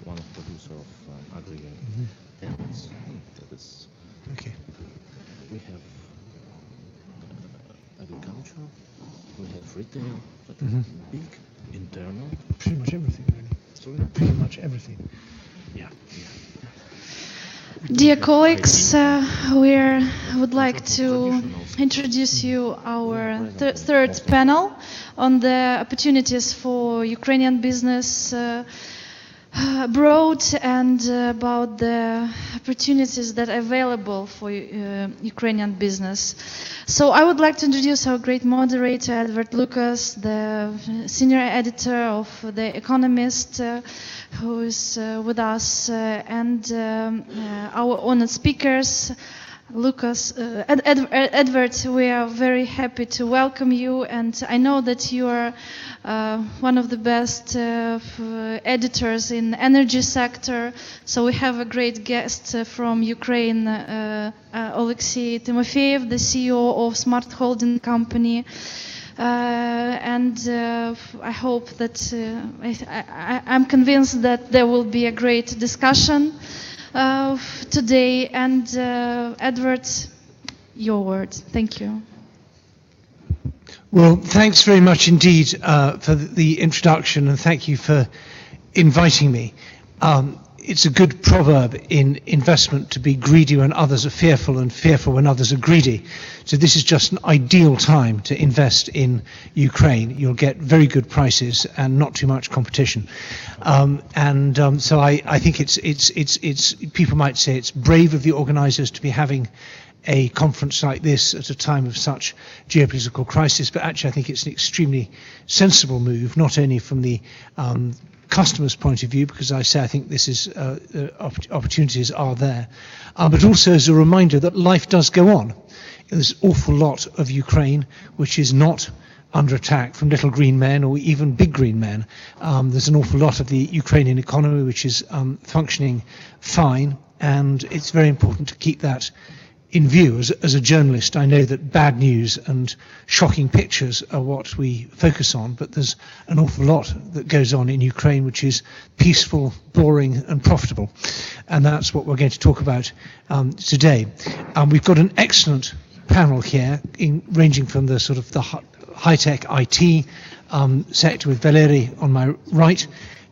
one of producer of aggregate tenants. That is. Okay. We have agriculture. We have retail. But big internal. Pretty much everything, really. Sorry. Pretty much everything. Yeah. Dear colleagues, we would like to introduce you our third panel on the opportunities for Ukrainian business abroad and about the opportunities that are available for Ukrainian business. So I would like to introduce our great moderator, Edward Lucas, the senior editor of The Economist, who is with us, and our honored speakers. Edward, we are very happy to welcome you, and I know that you are one of the best editors in the energy sector. So we have a great guest from Ukraine, Alexey Timofeyev, the CEO of Smart Holding Company. And I hope that I'm convinced that there will be a great discussion today. And Edward, your word. Thank you. Well, thanks very much indeed for the introduction, and thank you for inviting me. It's a good proverb in investment to be greedy when others are fearful and fearful when others are greedy. So this is just an ideal time to invest in Ukraine. You'll get very good prices and not too much competition. So I think it's people might say it's brave of the organisers to be having a conference like this at a time of such geopolitical crisis, but actually I think it's an extremely sensible move, not only from the customer's point of view, because I think this is opportunities are there, but also as a reminder that life does go on. There's an awful lot of Ukraine which is not under attack from little green men or even big green men. There's an awful lot of the Ukrainian economy which is functioning fine, and it's very important to keep that in view. As a journalist, I know that bad news and shocking pictures are what we focus on, but there's an awful lot that goes on in Ukraine which is peaceful, boring and profitable. And that's what we're going to talk about today. We've got an excellent panel here, ranging from the sort of the high-tech IT sector with Valeri on my right,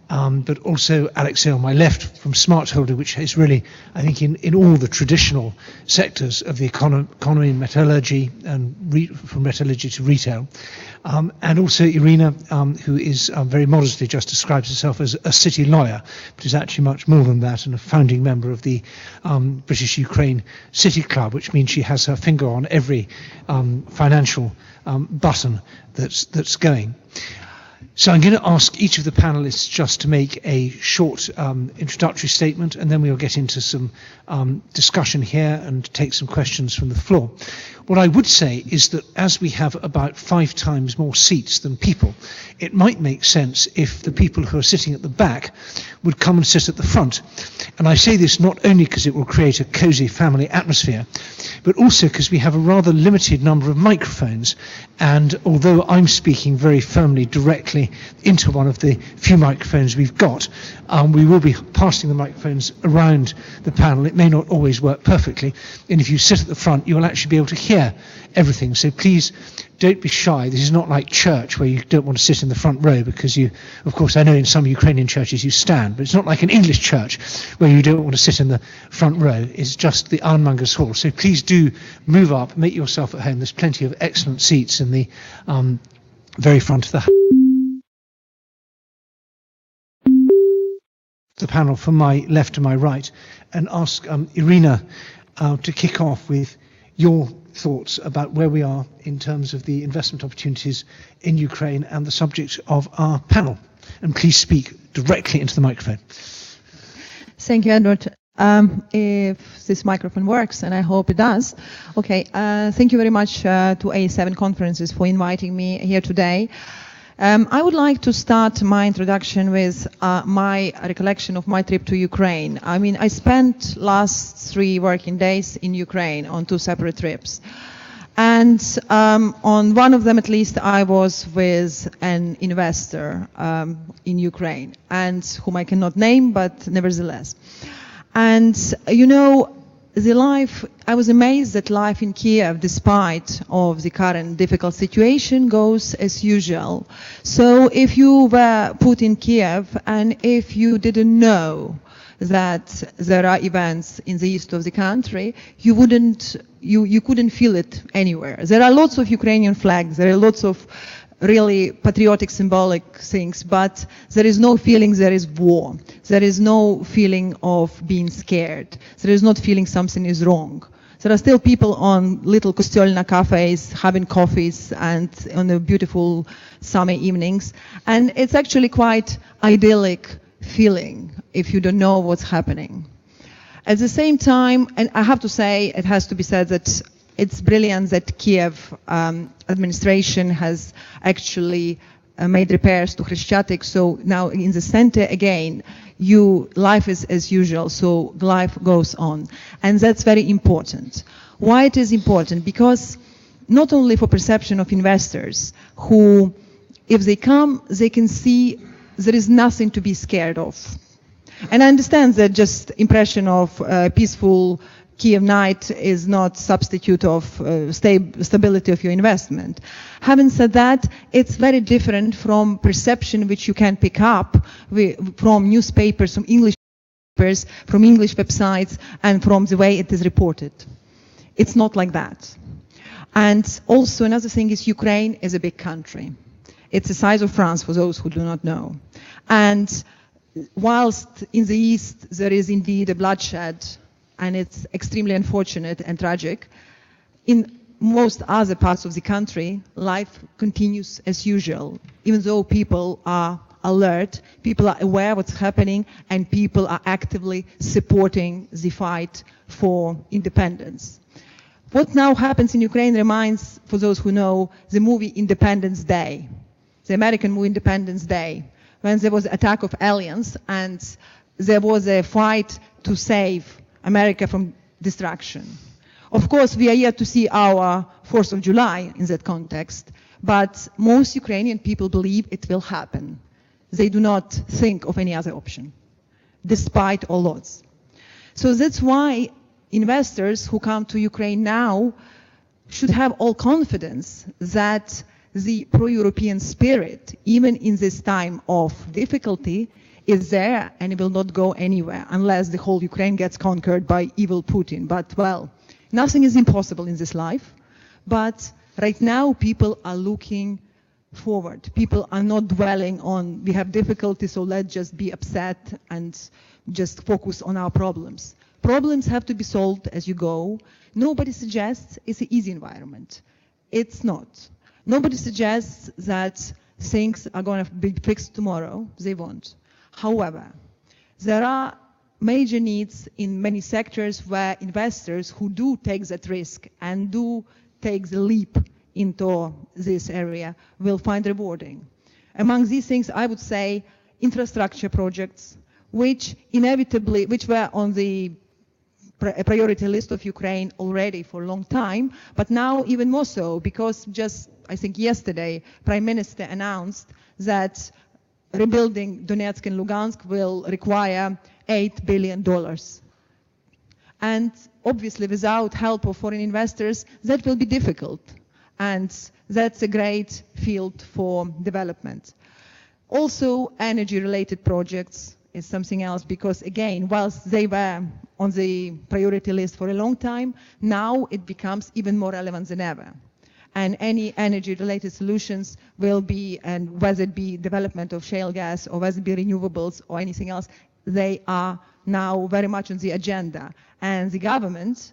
but also Alexei on my left from Smart Holding, which is really, I think, in all the traditional sectors of the economy, metallurgy, and from metallurgy to retail. And also Irina, who is very modestly just describes herself as a city lawyer, but is actually much more than that, and a founding member of the British Ukraine City Club, which means she has her finger on every financial button that's going. So I'm going to ask each of the panelists just to make a short introductory statement, and then we'll get into some discussion here and take some questions from the floor. What I would say is that as we have about 5 times more seats than people, it might make sense if the people who are sitting at the back would come and sit at the front. And I say this not only because it will create a cosy family atmosphere, but also because we have a rather limited number of microphones. And although I'm speaking very firmly directly into one of the few microphones we've got, we will be passing the microphones around the panel. It may not always work perfectly, and if you sit at the front, you'll actually be able to hear everything. So please don't be shy. This is not like church where you don't want to sit in the front row because you, of course, I know in some Ukrainian churches you stand, but it's not like an English church where you don't want to sit in the front row. It's just the Ironmongers hall. So please do move up, make yourself at home. There's plenty of excellent seats in the very front of the panel from my left to my right, and ask Irina to kick off with your thoughts about where we are in terms of the investment opportunities in Ukraine and the subject of our panel. And please speak directly into the microphone. Thank you, Edward. If this microphone works, and I hope it does. Okay, thank you very much to A7 Conferences for inviting me here today. I would like to start my introduction with my recollection of my trip to Ukraine. I mean, I spent last 3 working days in Ukraine on 2 separate trips. And on one of them, at least, I was with an investor in Ukraine, and whom I cannot name, but nevertheless. And, you know, I was amazed that life in Kiev, despite of the current difficult situation, goes as usual. So if you were put in Kiev, and if you didn't know that there are events in the east of the country, you couldn't feel it anywhere. There are lots of Ukrainian flags, there are lots of really patriotic, symbolic things, but there is no feeling there is war. There is no feeling of being scared. There is not feeling something is wrong. There are still people on little Kostolna cafes having coffees and on the beautiful summer evenings. And it's actually quite idyllic feeling if you don't know what's happening. At the same time, and I have to say, it has to be said that it's brilliant that Kiev administration has actually made repairs to Khreshchatyk. So now in the center again, life is as usual. So life goes on, and that's very important. Why it is important? Because not only for perception of investors who, if they come, they can see there is nothing to be scared of. And I understand that just impression of peaceful Kiev night is not substitute of stability of your investment. Having said that, it's very different from perception which you can pick up from newspapers, from English papers, from English websites, and from the way it is reported. It's not like that. And also another thing is Ukraine is a big country. It's the size of France for those who do not know. And whilst in the east there is indeed a bloodshed, and it's extremely unfortunate and tragic, in most other parts of the country, life continues as usual, even though people are alert, people are aware of what's happening, and people are actively supporting the fight for independence. What now happens in Ukraine reminds, for those who know, the movie Independence Day, the American movie Independence Day, when there was an attack of aliens and there was a fight to save America from destruction. Of course, we are yet to see our 4th of July in that context, but most Ukrainian people believe it will happen. They do not think of any other option, despite all odds. So that's why investors who come to Ukraine now should have all confidence that the pro-European spirit, even in this time of difficulty, is there and it will not go anywhere unless the whole Ukraine gets conquered by evil Putin. But, well, nothing is impossible in this life. But right now, people are looking forward. People are not dwelling on, we have difficulty, so let's just be upset and just focus on our problems. Problems have to be solved as you go. Nobody suggests it's an easy environment. It's not. Nobody suggests that things are going to be fixed tomorrow. They won't. However, there are major needs in many sectors where investors who do take that risk and do take the leap into this area will find rewarding. Among these things, I would say infrastructure projects, which were on the priority list of Ukraine already for a long time, but now even more so, because just, I think yesterday, Prime Minister announced that rebuilding Donetsk and Lugansk will require $8 billion. And obviously, without help of foreign investors, that will be difficult. And that's a great field for development. Also, energy-related projects is something else, because again, whilst they were on the priority list for a long time, now it becomes even more relevant than ever. And any energy-related solutions will be, and whether it be development of shale gas or whether it be renewables or anything else, they are now very much on the agenda. And the government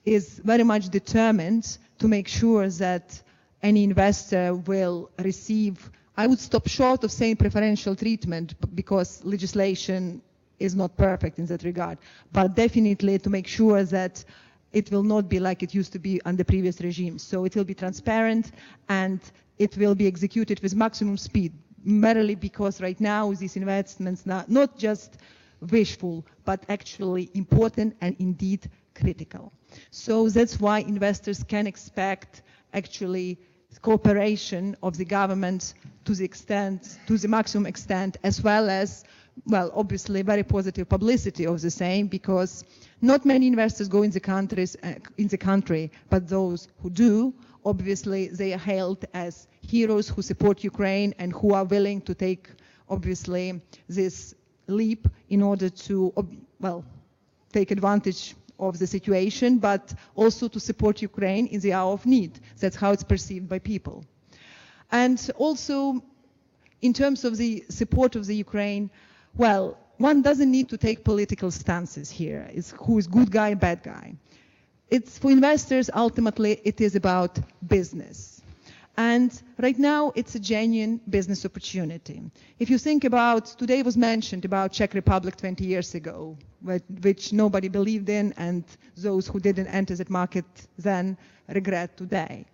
is very much determined to make sure that any investor will receive, I would stop short of saying preferential treatment because legislation is not perfect in that regard, but definitely to make sure that it will not be like it used to be under previous regimes. So it will be transparent and it will be executed with maximum speed, merely because right now these investments are not just wishful, but actually important and indeed critical. So that's why investors can expect actually cooperation of the government to the maximum extent, as well as, well, obviously very positive publicity of the same, because not many investors go in the country, but those who do, obviously they are hailed as heroes who support Ukraine and who are willing to take, obviously, this leap in order to, well, take advantage of the situation, but also to support Ukraine in the hour of need. That's how it's perceived by people. And also, in terms of the support of the Ukraine, well, one doesn't need to take political stances here. It's who is good guy, bad guy. It's for investors, ultimately, it is about business. And right now, it's a genuine business opportunity. If you think about, today was mentioned about Czech Republic 20 years ago, which nobody believed in, and those who didn't enter that market then regret today.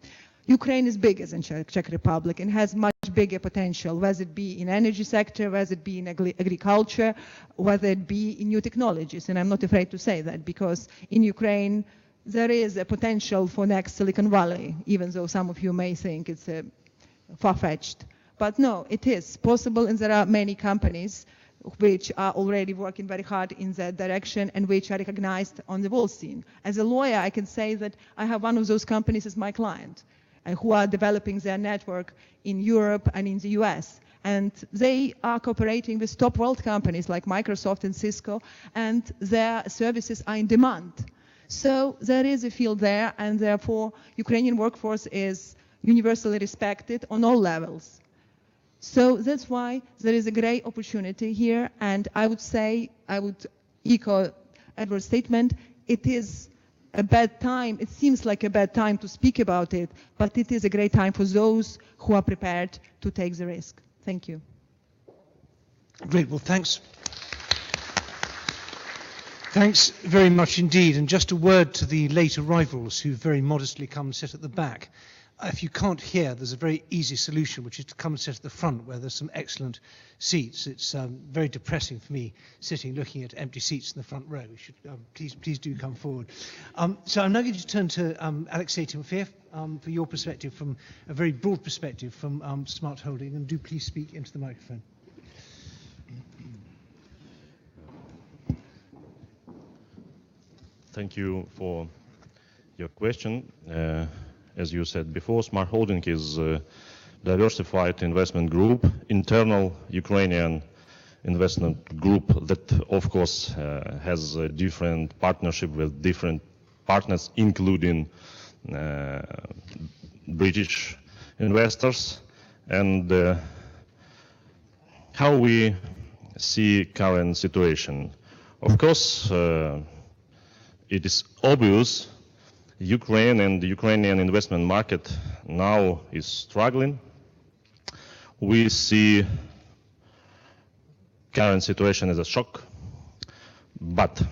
Ukraine is bigger than Czech Republic and has much bigger potential, whether it be in energy sector, whether it be in agriculture, whether it be in new technologies. And I'm not afraid to say that, because in Ukraine, there is a potential for next Silicon Valley, even though some of you may think it's far-fetched. But no, it is possible, and there are many companies which are already working very hard in that direction and which are recognized on the world scene. As a lawyer, I can say that I have one of those companies as my client, and who are developing their network in Europe and in the US. And they are cooperating with top world companies like Microsoft and Cisco, and their services are in demand. So there is a field there, and therefore Ukrainian workforce is universally respected on all levels. So that's why there is a great opportunity here, and I would say, I would echo Edward's statement, it is a bad time, it seems like a bad time to speak about it, but it is a great time for those who are prepared to take the risk. Thank you. Great, well, thanks. Thanks very much indeed. And just a word to the late arrivals who very modestly come and sit at the back. If you can't hear, there's a very easy solution, which is to come and sit at the front where there's some excellent seats. It's very depressing for me sitting looking at empty seats in the front row. You should, please do come forward. So I'm now going to turn to Alexei Timofeyev for your perspective, from a very broad perspective from Smart Holding, and do please speak into the microphone. Thank you for your question. As you said before, Smart Holding is a diversified investment group, internal Ukrainian investment group that, of course, has a different partnership with different partners, including British investors. And how we see current situation. Of course, it is obvious Ukraine and the Ukrainian investment market now is struggling. We see current situation as a shock, but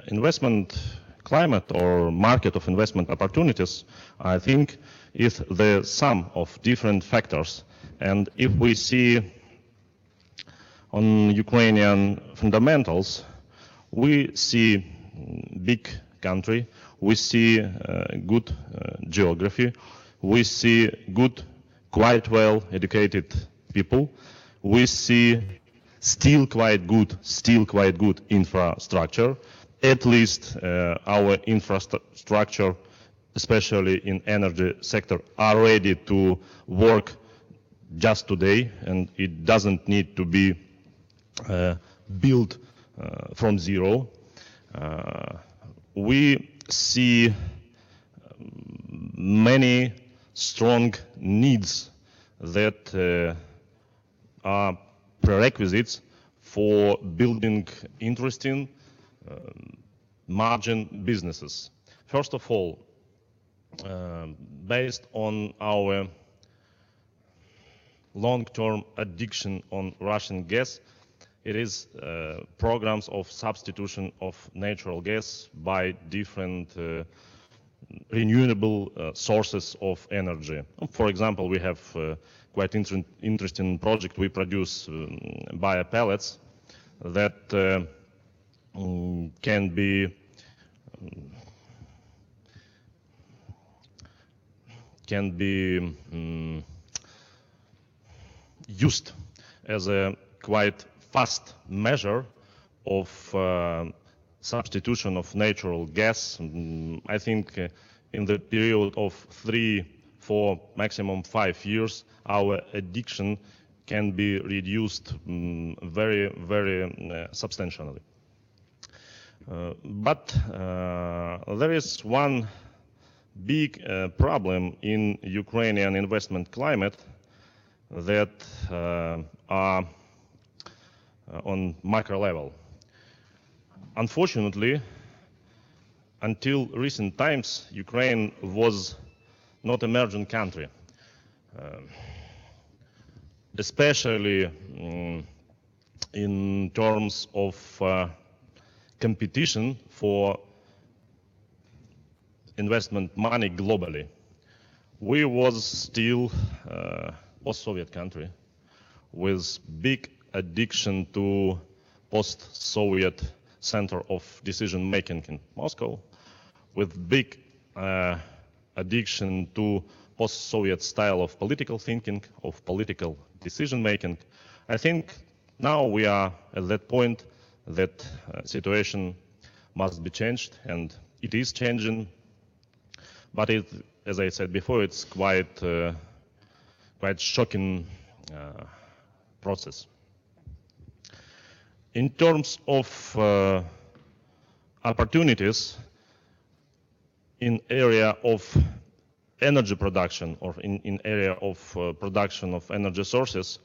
investment climate or market of investment opportunities, I think, is the sum of different factors. And if we see on Ukrainian fundamentals, we see big country, we see good geography, we see good, quite well educated people, we see still quite good infrastructure. At least our infrastructure, especially in energy sector, are ready to work just today, and it doesn't need to be built from zero. We see many strong needs that are prerequisites for building interesting margin businesses. First of all, based on our long-term addiction on Russian gas, it is programs of substitution of natural gas by different renewable sources of energy. For example, we have quite interesting project. We produce biopellets that can be can be used as a quite fast measure of substitution of natural gas. I think in the period of 3, 4, maximum 5 years, our addiction can be reduced very, very substantially. But there is one big problem in Ukrainian investment climate that are on macro level. Unfortunately, until recent times, Ukraine was not an emerging country, especially in terms of competition for investment money globally. We was still a post-Soviet country with big addiction to post-Soviet center of decision-making in Moscow, with big addiction to post-Soviet style of political thinking, of political decision-making. I think now we are at that point that situation must be changed, and it is changing. But it, as I said before, it's quite shocking process. In terms of opportunities in area of energy production or in area of production of energy sources,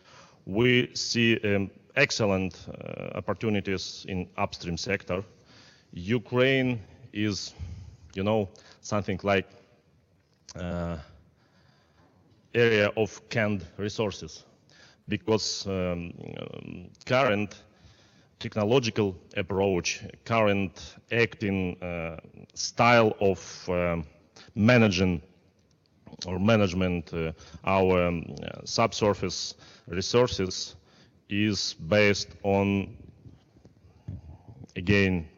we see excellent opportunities in upstream sector. Ukraine is, something like area of canned resources, because current technological approach, current acting style of management our subsurface resources is based on, again,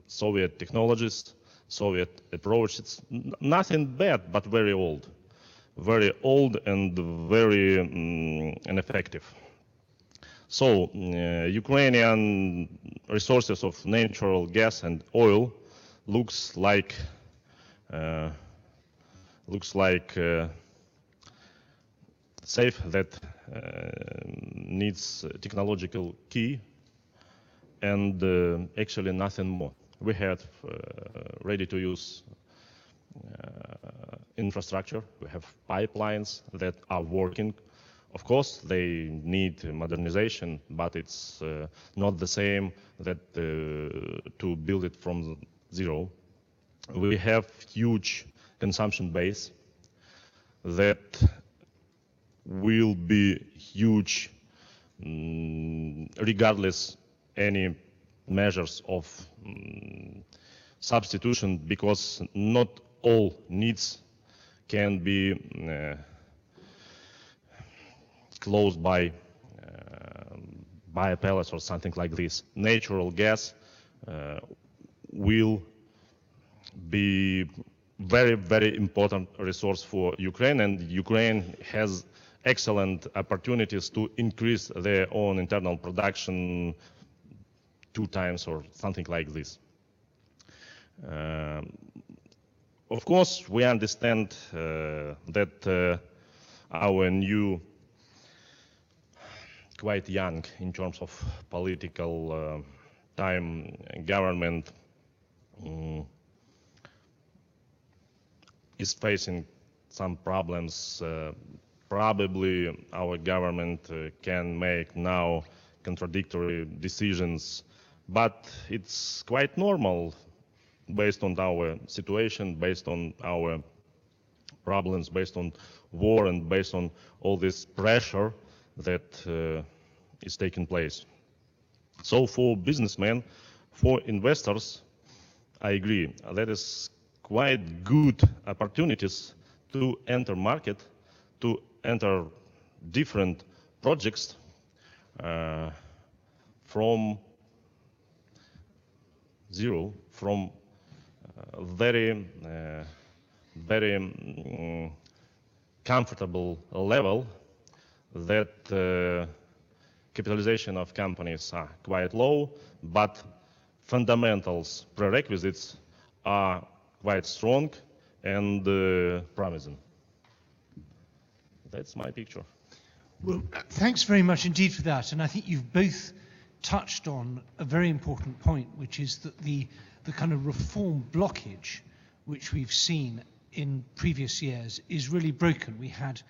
Soviet technologies, Soviet approach. It's nothing bad, but very old and very ineffective. So Ukrainian resources of natural gas and oil looks like safe, that needs technological key, and actually nothing more. We have ready-to-use infrastructure. We have pipelines that are working. Of course, they need modernization, but it's not the same that to build it from zero. We have huge consumption base that will be huge regardless any measures of substitution, because not all needs can be closed by biopellets or something like this. Natural gas will be very, very important resource for Ukraine, and Ukraine has excellent opportunities to increase their own internal production 2 times or something like this. Of course, we understand that our new, quite young in terms of political time government is facing some problems. Probably our government can make now contradictory decisions, but it's quite normal based on our situation, based on our problems, based on war, and based on all this pressure that is taking place. So for businessmen, for investors, I agree, that is quite good opportunities to enter market, to enter different projects from zero, from very comfortable level that capitalization of companies are quite low, but fundamentals, prerequisites are quite strong and promising. That's my picture. Well, thanks very much indeed for that. And I think you've both touched on a very important point, which is that the kind of reform blockage which we've seen in previous years is really broken. We had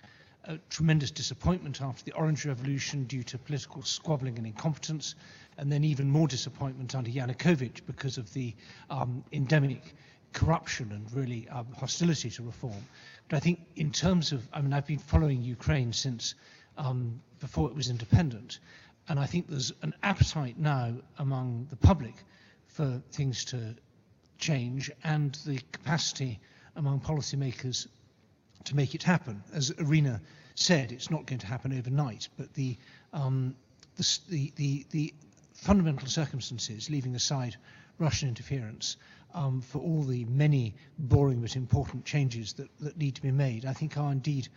a tremendous disappointment after the Orange Revolution due to political squabbling and incompetence, and then even more disappointment under Yanukovych because of the endemic corruption and really hostility to reform. But I think in terms of, I mean, I've been following Ukraine since before it was independent, and I think there's an appetite now among the public for things to change and the capacity among policymakers to make it happen. As Irina said, it's not going to happen overnight, but the fundamental circumstances, leaving aside Russian interference, for all the many boring but important changes that need to be made, I think are indeed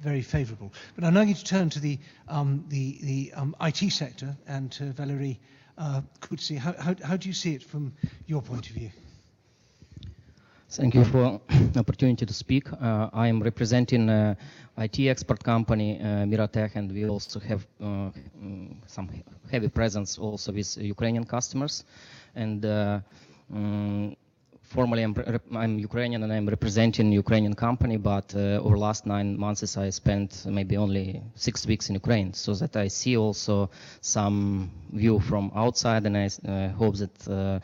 very favourable. But I'm now going to turn to the IT sector and to Valerie Kutsi. How do you see it from your point of view? Thank you for the opportunity to speak. I am representing IT expert company Miratech, and we also have some heavy presence also with Ukrainian customers. And formally, I'm Ukrainian and I'm representing Ukrainian company, but over the last 9 months I spent maybe only 6 weeks in Ukraine, so that I see also some view from outside, and I hope that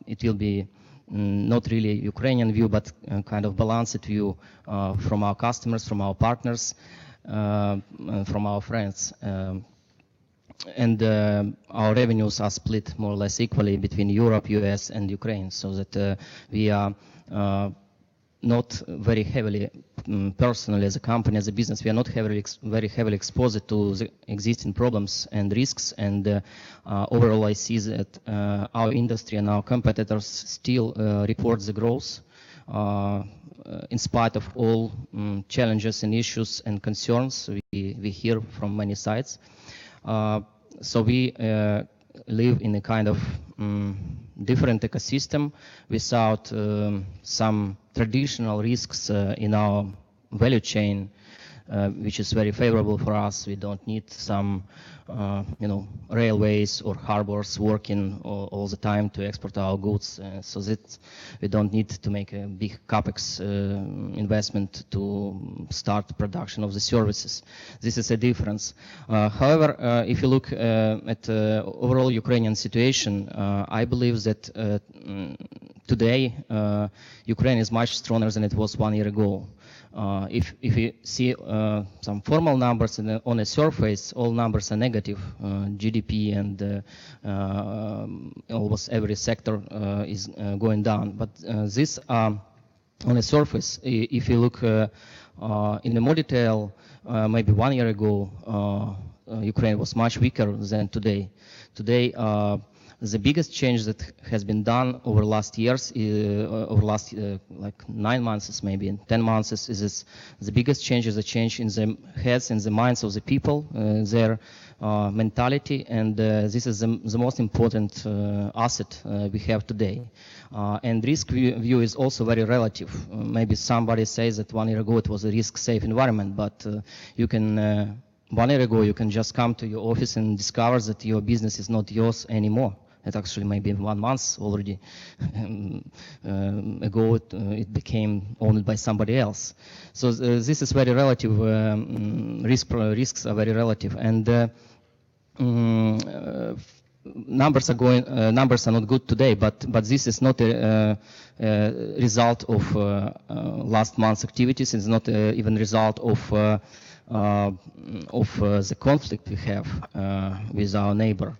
it will be not really Ukrainian view, but kind of balanced view from our customers, from our partners, from our friends. And our revenues are split more or less equally between Europe, US, and Ukraine, so that we are not very heavily, personally as a company, as a business, we are not very heavily exposed to the existing problems and risks. And overall, I see that our industry and our competitors still report the growth in spite of all challenges and issues and concerns we hear from many sides. So we live in a kind of different ecosystem without some traditional risks in our value chain, which is very favorable for us. We don't need some, railways or harbors working all the time to export our goods, so that we don't need to make a big capex investment to start production of the services. This is a difference. However, if you look at overall Ukrainian situation, I believe that today Ukraine is much stronger than it was 1 year ago. If you see some formal numbers on a surface, all numbers are negative. GDP and almost every sector is going down. But this on a surface, if you look in more detail, maybe 1 year ago, Ukraine was much weaker than today. Today, the biggest change that has been done over last years, over last like 9 months, maybe 10 months, is the biggest change is a change in the heads and the minds of the people, their mentality, and this is the most important asset we have today. And risk view is also very relative. Maybe somebody says that 1 year ago it was a risk-safe environment, but you can 1 year ago you can just come to your office and discover that your business is not yours anymore. It actually maybe 1 month already ago it became owned by somebody else. So this is very relative. Risks are very relative, and numbers are not good today. But this is not a result of last month's activities. It's not even result of the conflict we have with our neighbor.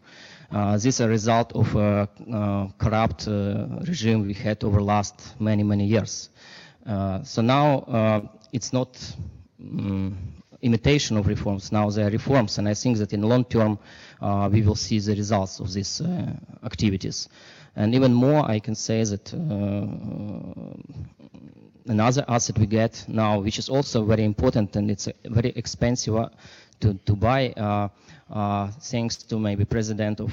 This is a result of a corrupt regime we had over the last many years. So now it's not imitation of reforms. Now they are reforms, and I think that in the long term we will see the results of these activities. And even more, I can say that another asset we get now, which is also very important, and it's very expensive to buy. Thanks to maybe President of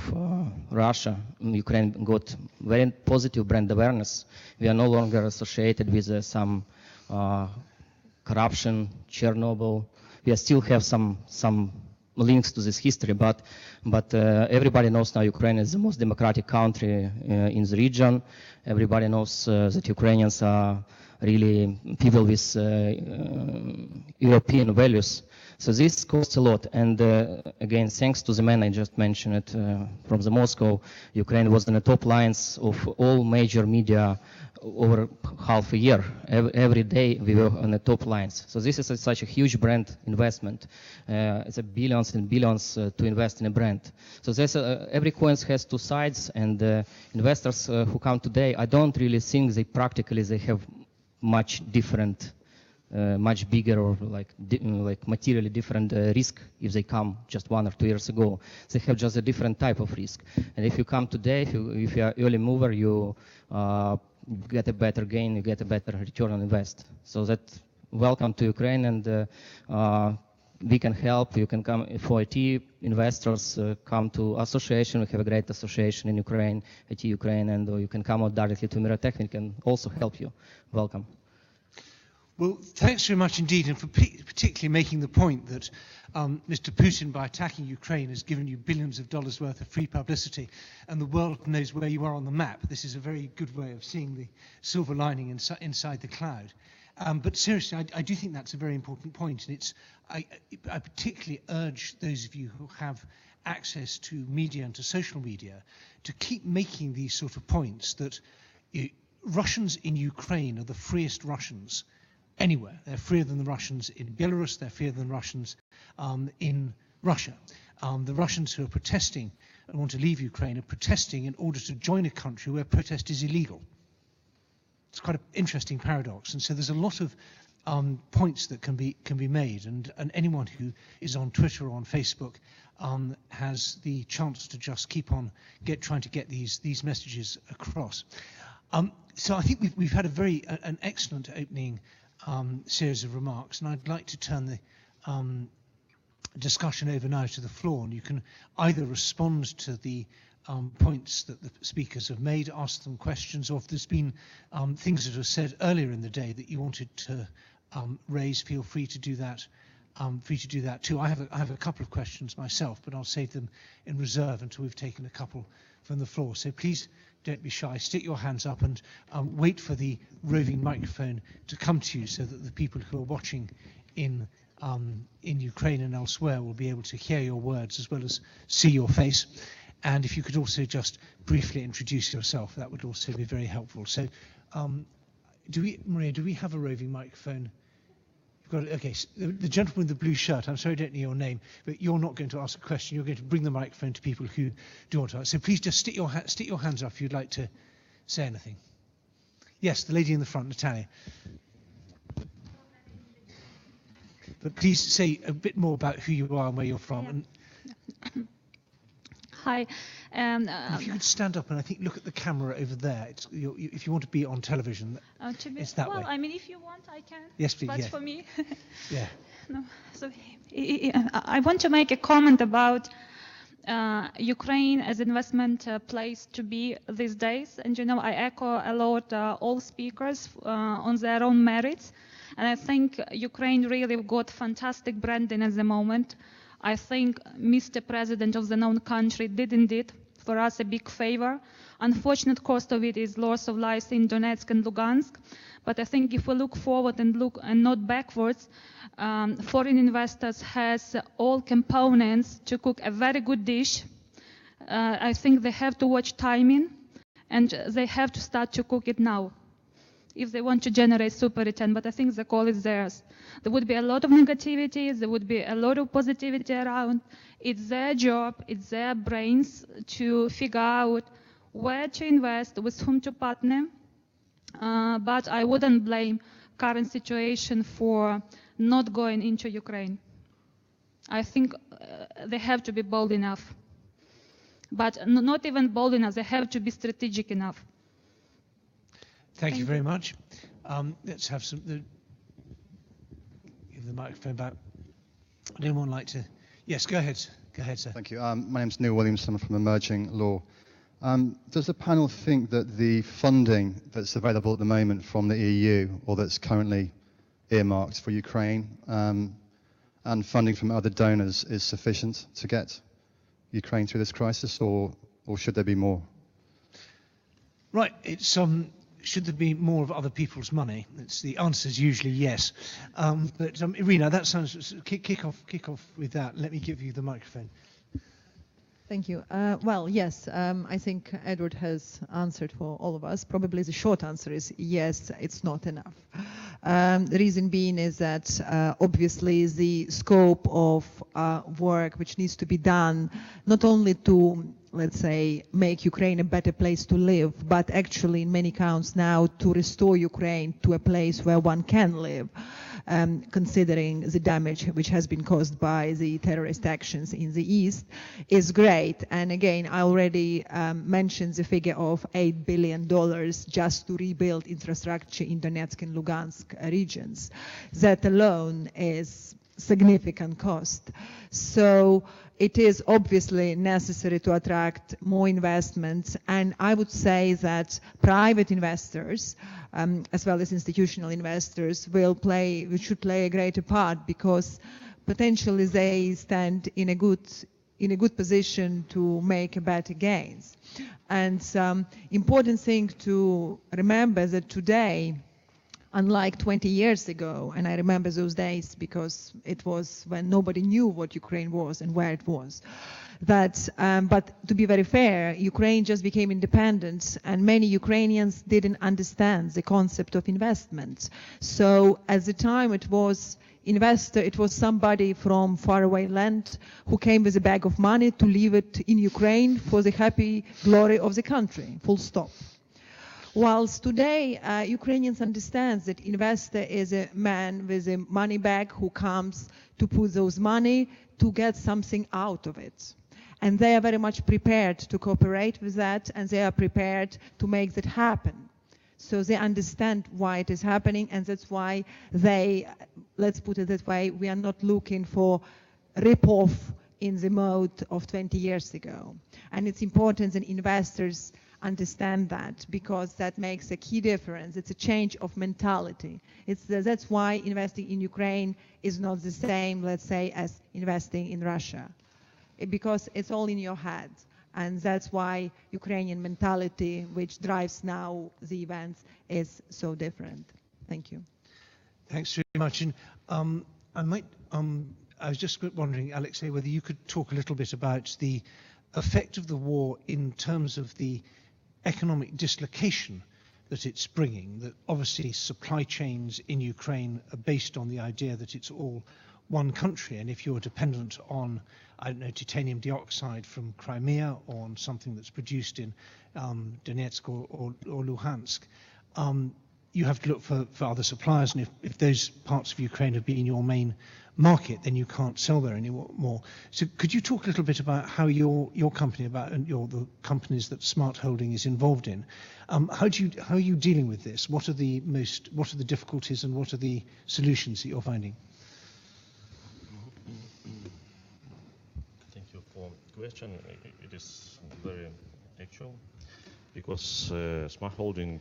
Russia, Ukraine got very positive brand awareness. We are no longer associated with some corruption, Chernobyl. We still have some links to this history, but everybody knows now Ukraine is the most democratic country in the region. Everybody knows that Ukrainians are really people with European values. So this costs a lot. And again, thanks to the man I just mentioned it, from the Moscow, Ukraine was in the top lines of all major media over half a year. Every day we were on the top lines. So this is such a huge brand investment. It's a billions and billions to invest in a brand. So there's every coin has two sides, and investors who come today, I don't really think they practically they have much different, much bigger or like materially different risk if they come just 1 or 2 years ago. They have just a different type of risk. And if you come today, if you are early mover, you get a better gain, you get a better return on invest. So that welcome to Ukraine, and we can help. You can come for IT investors, come to association. We have a great association in Ukraine, IT Ukraine, and you can come out directly to Miratechnik and also help you. Welcome. Well, thanks very much indeed, and for particularly making the point that Mr. Putin, by attacking Ukraine, has given you billions of dollars worth of free publicity, and the world knows where you are on the map. This is a very good way of seeing the silver lining inside the cloud. But seriously, I do think that's a very important point, and I particularly urge those of you who have access to media and to social media to keep making these sort of points that Russians in Ukraine are the freest Russians anywhere. They're freer than the Russians in Belarus, they're freer than the Russians in Russia. The Russians who are protesting and want to leave Ukraine are protesting in order to join a country where protest is illegal. It's quite an interesting paradox, and so there's a lot of points that can be made, and anyone who is on Twitter or on Facebook has the chance to just keep on trying to get these messages across. So I think we've had an excellent opening series of remarks, and I'd like to turn the discussion over now to the floor, and you can either respond to the points that the speakers have made, ask them questions, or if there's been things that were said earlier in the day that you wanted to raise, feel free to do that. Too. I have a couple of questions myself, but I'll save them in reserve until we've taken a couple from the floor. So please don't be shy. Stick your hands up and wait for the roving microphone to come to you, so that the people who are watching in Ukraine and elsewhere will be able to hear your words as well as see your face. And if you could also just briefly introduce yourself, that would also be very helpful. So, Maria, do we have a roving microphone? You've got, okay, the gentleman with the blue shirt, I'm sorry I don't know your name, but you're not going to ask a question. You're going to bring the microphone to people who do want to ask. So please just stick your hands up if you'd like to say anything. Yes, the lady in the front, Natalia. But please say a bit more about who you are and where you're from. Yeah. Hi. If you could stand up and I think look at the camera over there. If you want to be on television, it's that way. Well, I mean, if you want, I can. Yes, please. But yeah. for me. Yeah. No. So I want to make a comment about Ukraine as investment place to be these days. And I echo a lot all speakers on their own merits. And I think Ukraine really got fantastic branding at the moment. I think Mr. President of the known country did indeed for us a big favor. Unfortunate cost of it is loss of lives in Donetsk and Lugansk. But I think if we look forward and not backwards, foreign investors has all components to cook a very good dish. I think they have to watch timing, and they have to start to cook it now if they want to generate super return, but I think the call is theirs. There would be a lot of negativity, there would be a lot of positivity around. It's their job, it's their brains to figure out where to invest, with whom to partner, but I wouldn't blame current situation for not going into Ukraine. I think they have to be bold enough, but not even bold enough, they have to be strategic enough. Thank you very much. Let's have give the microphone back. Would anyone like to? Yes, go ahead. Go ahead, sir. Thank you. My name's Neil Williamson. I'm from Emerging Law. Does the panel think that the funding that's available at the moment from the EU, or that's currently earmarked for Ukraine, and funding from other donors is sufficient to get Ukraine through this crisis, or should there be more? Right. It's should there be more of other people's money? The answer is usually yes. But Irina, that sounds kick off with that. Let me give you the microphone. Thank you. Well, yes, I think Edward has answered for all of us. Probably the short answer is yes, it's not enough. The reason being is that obviously the scope of work which needs to be done, not only to, let's say, make Ukraine a better place to live, but actually in many counts now to restore Ukraine to a place where one can live, considering the damage which has been caused by the terrorist actions in the east, is great. And again, I already mentioned the figure of $8 billion just to rebuild infrastructure in Donetsk and Lugansk regions. That alone is significant cost. So it is obviously necessary to attract more investments, and I would say that private investors, as well as institutional investors, should play a greater part, because potentially they stand in a good position to make better gains. And important thing to remember that today, unlike 20 years ago, and I remember those days because it was when nobody knew what Ukraine was and where it was, but to be very fair, Ukraine just became independent, and many Ukrainians didn't understand the concept of investment. So at the time it was somebody from faraway land who came with a bag of money to leave it in Ukraine for the happy glory of the country, full stop. Whilst today, Ukrainians understand that investor is a man with a money bag who comes to put those money to get something out of it. And they are very much prepared to cooperate with that, and they are prepared to make that happen. So they understand why it is happening, and that's why let's put it that way, we are not looking for rip-off in the mode of 20 years ago. And it's important that investors understand that, because that makes a key difference. It's a change of mentality. That's why investing in Ukraine is not the same, let's say, as investing in Russia, because it's all in your head. And that's why Ukrainian mentality, which drives now the events, is so different. Thank you. Thanks very much. And I was just wondering, Alexei, whether you could talk a little bit about the effect of the war in terms of the economic dislocation that it's bringing, that obviously supply chains in Ukraine are based on the idea that it's all one country, and if you're dependent on, I don't know, titanium dioxide from Crimea or on something that's produced in Donetsk or Luhansk, you have to look for other suppliers, and if those parts of Ukraine have been your main market, then you can't sell there anymore. So could you talk a little bit about how your company, the companies that Smart Holding is involved in, how are you dealing with this? What are the difficulties and what are the solutions that you're finding? Thank you for the question. It is very actual, because Smart Holding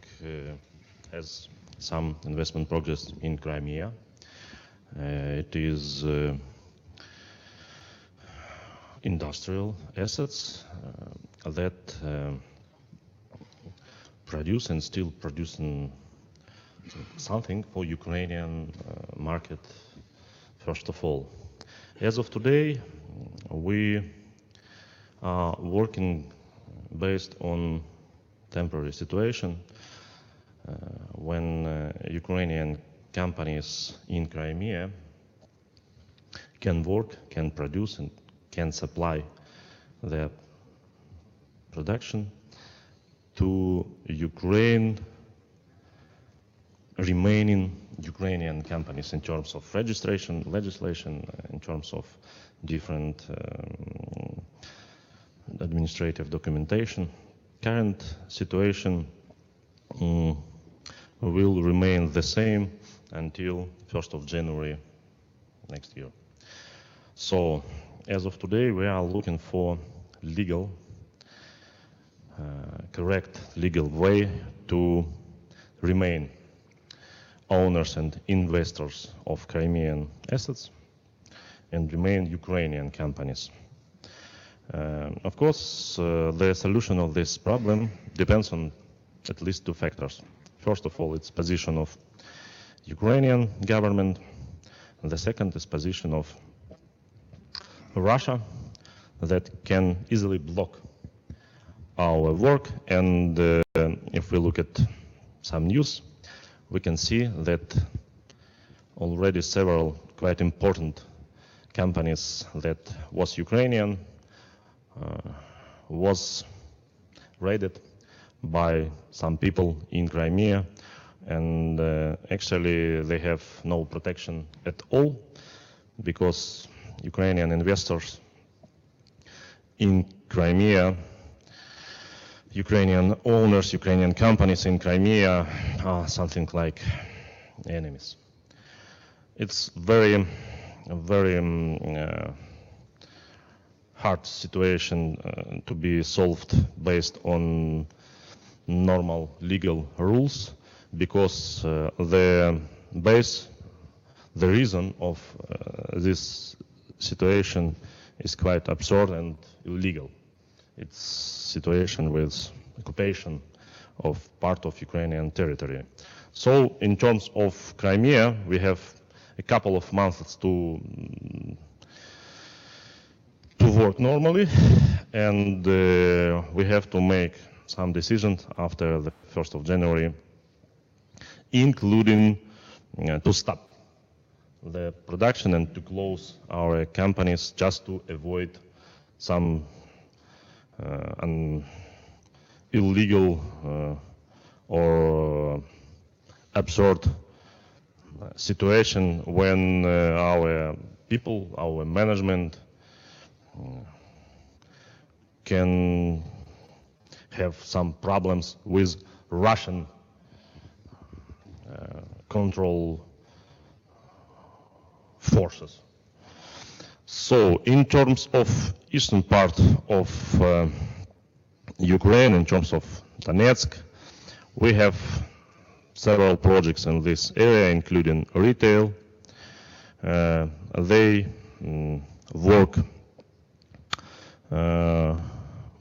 has some investment projects in Crimea. It is industrial assets that produce and still producing something for Ukrainian market, first of all. As of today, we are working based on temporary situation when Ukrainian companies in Crimea can work, can produce, and can supply their production to remaining Ukrainian companies in terms of registration, legislation, in terms of different administrative documentation. Current situation will remain the same until 1st of January next year. So, as of today, we are looking for legal, correct legal way to remain owners and investors of Crimean assets and remain Ukrainian companies. Of course, the solution of this problem depends on at least two factors. First of all, it's position of Ukrainian government, and the second is position of Russia that can easily block our work. And if we look at some news, we can see that already several quite important companies that was Ukrainian was raided by some people in Crimea, and actually they have no protection at all because Ukrainian investors in Crimea, Ukrainian owners, Ukrainian companies in Crimea are something like enemies. It's very hard situation to be solved based on normal legal rules, because the reason of this situation is quite absurd and illegal. It's situation with occupation of part of Ukrainian territory. So in terms of Crimea, we have a couple of months to work normally, and we have to make some decisions after the 1st of January, including to stop the production and to close our companies just to avoid some an illegal or absurd situation when our people, our management can have some problems with Russian control forces. So in terms of eastern part of Ukraine, in terms of Donetsk, we have several projects in this area, including retail. They work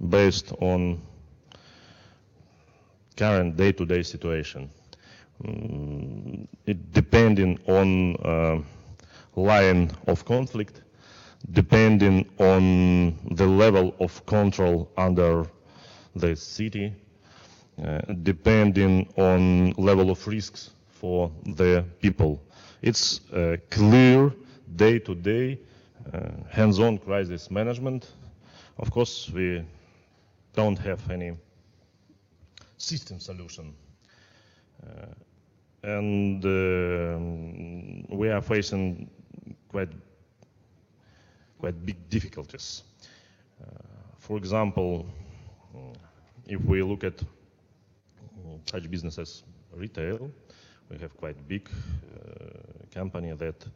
based on current day-to-day situation. It depending on line of conflict, depending on the level of control under the city, depending on level of risks for the people. It's clear day-to-day hands-on crisis management. Of course, we don't have any system solution. And we are facing quite big difficulties. For example, if we look at such business as retail, we have quite big company that